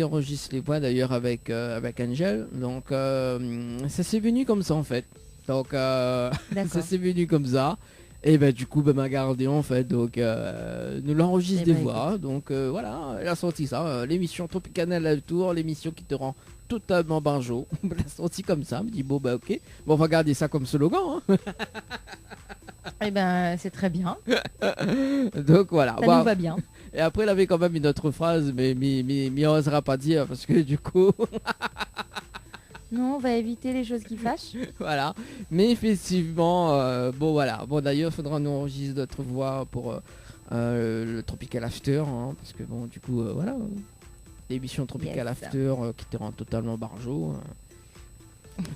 enregistre les voix d'ailleurs avec Angel, donc ça s'est venu comme ça en fait. Donc ça s'est venu comme ça. Et ben du coup m'a gardé en fait, donc nous l'enregistre des voix, donc voilà, elle a sorti ça, l'émission Tropicana Live Tour, l'émission qui te rend totalement barjot. Elle a sorti comme ça, me dit bon bah ok, bon on va garder ça comme slogan. Hein. Eh ben c'est très bien. Donc voilà. Ça nous va bien. Et après elle avait quand même une autre phrase, mais on n'osera pas dire parce que du coup. Non, on va éviter les choses qui fâchent. Voilà. Mais effectivement, bon voilà. Bon d'ailleurs, il faudra nous enregistrer d'autres voix pour le Tropical After. Hein, parce que bon, du coup, voilà. L'émission Tropical After qui te rend totalement barjot.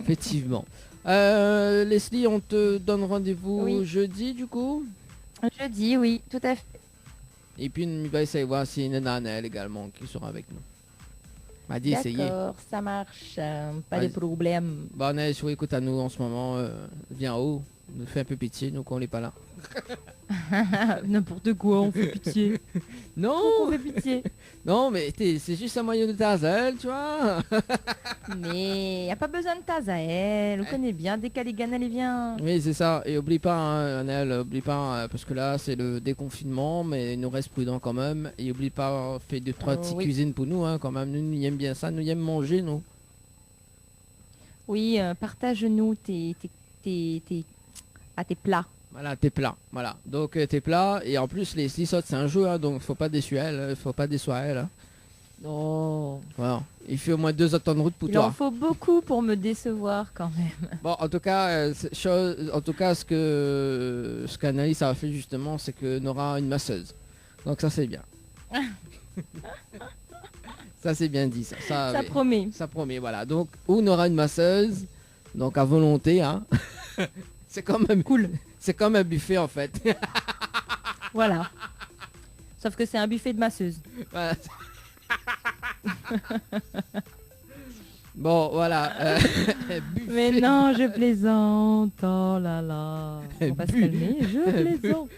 Effectivement. Leslie, on te donne rendez-vous jeudi du coup? Jeudi, oui, tout à fait. Et puis, il va essayer de voir si Nanel également qui sera avec nous. M'a dit essayer. D'accord, ça marche, pas de problème. Bon, on est sur écoute à nous en ce moment, viens en haut, nous fait un peu pitié, nous qu'on n'est pas là. N'importe quoi, on fait pitié. Non, on fait pitié. Non, mais c'est juste un moyen de Tazel, tu vois. Mais y a pas besoin de Tazel, on connaît bien, dès qu'Aligan elle vient. Oui, c'est ça, et oublie pas, hein, Anel, oublie pas, parce que là c'est le déconfinement, mais il nous reste prudent quand même. Et oublie pas, fais 2-3 petites cuisines pour nous, hein, quand même, nous aimons bien ça, nous aimons manger, nous. Oui, partage-nous tes plats. Voilà, tes plats, voilà. Donc tes plats, et en plus les sauces c'est un jeu, hein, donc faut pas déçoir elle, faut pas déçoir elle. Hein. Oh. Voilà. Il fait au moins 2 heures de temps de route pour toi. Il en faut beaucoup pour me décevoir quand même. Bon, en tout cas, ce qu'Anaïs a fait justement, c'est que Nora une masseuse. Donc ça c'est bien. Ça c'est bien dit, ça. Ça promet. Ça promet, voilà. Donc on aura une masseuse, donc à volonté, hein. C'est quand même cool. C'est comme un buffet en fait. Voilà. Sauf que c'est un buffet de masseuse. Voilà. Bon, voilà. Mais non, je plaisante. Oh là là. On va se calmer. Je plaisante.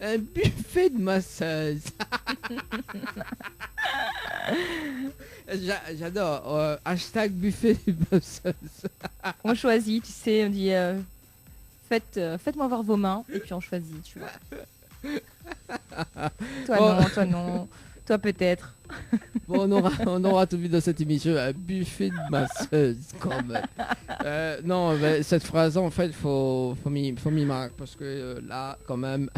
Un buffet de masseuse. J'adore. Hashtag buffet de masseuse. On choisit, tu sais, on dit faites-moi voir vos mains et puis on choisit, tu vois. Toi non, toi peut-être. Bon, on aura tout vu dans cette émission, un buffet de masseuse quand même. Non, mais cette phrase en fait, faut m'y marquer parce que là, quand même.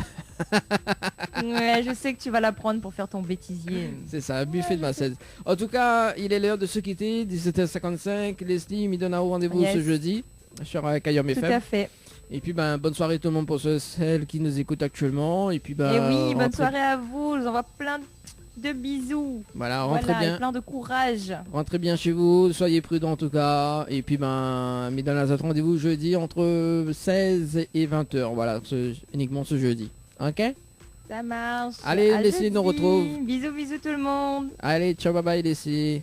Ouais, je sais que tu vas la prendre pour faire ton bêtisier. C'est ça, un buffet de masseuse. En tout cas, il est l'heure de se quitter. 17h55. Leslie me donne un rendez-vous ce jeudi sur Kayom FM. Tout à fait. Et puis bonne soirée tout le monde pour celles qui nous écoutent actuellement. Et puis et oui, bonne soirée à vous. Je vous envoie plein de bisous. Voilà, rentrez bien. Et plein de courage. Rentrez bien chez vous, soyez prudents en tout cas. Et puis me donne un rendez-vous jeudi entre 16 et 20h. Voilà, uniquement ce jeudi. Ok? Ça marche. Allez, Leslie nous retrouve. Bisous tout le monde. Allez, ciao, bye bye Leslie.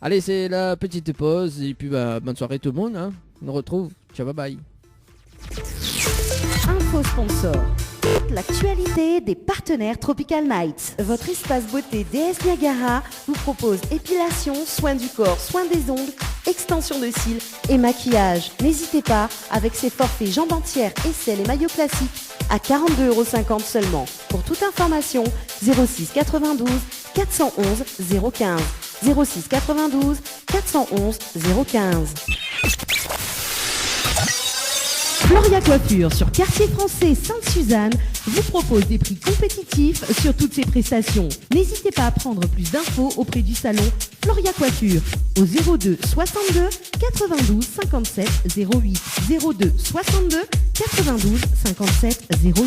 Allez, c'est la petite pause. Et puis bonne soirée tout le monde. Hein. On nous retrouve. Ciao, bye bye. Info sponsor. Toute l'actualité des partenaires Tropical Nights. Votre espace beauté DS Niagara vous propose épilation, soins du corps, soins des ongles, extension de cils et maquillage. N'hésitez pas, avec ses forfaits jambes entières, aisselles et maillots classiques, à 42,50 € seulement. Pour toute information, 06 92 411 015. 06 92 411 015. Floria Coiffure sur Quartier Français Sainte-Suzanne vous propose des prix compétitifs sur toutes ses prestations. N'hésitez pas à prendre plus d'infos auprès du salon Floria Coiffure au 02 62 92 57 08. 02 62 92 57 08.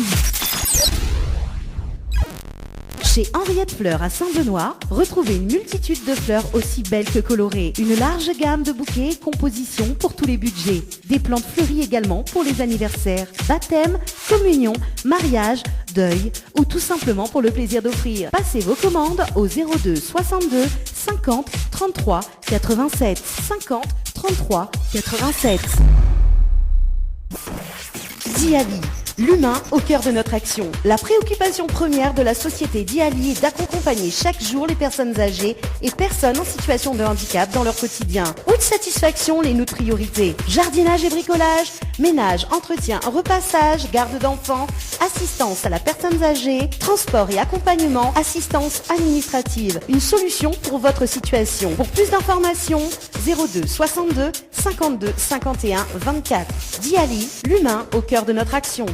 Chez Henriette Fleurs à Saint-Benoît, retrouvez une multitude de fleurs aussi belles que colorées. Une large gamme de bouquets et compositions pour tous les budgets. Des plantes fleuries également pour les anniversaires, baptêmes, communions, mariages, deuil ou tout simplement pour le plaisir d'offrir. Passez vos commandes au 02 62 50 33 87. 50 33 87. Diali, l'humain au cœur de notre action. La préoccupation première de la société Diali est d'accompagner chaque jour les personnes âgées et personnes en situation de handicap dans leur quotidien. Haute satisfaction, les notre priorité. Jardinage et bricolage, ménage, entretien, repassage, garde d'enfants, assistance à la personne âgée, transport et accompagnement, assistance administrative. Une solution pour votre situation. Pour plus d'informations, 02 62 52 51 24. Diali, l'humain au cœur de notre action.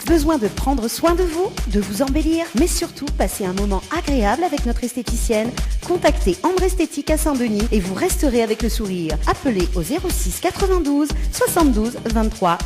Besoin de prendre soin de vous, de vous embellir, mais surtout passer un moment agréable avec notre esthéticienne? Contactez Ambre Esthétique à Saint-Denis et vous resterez avec le sourire. Appelez au 06 92 72 23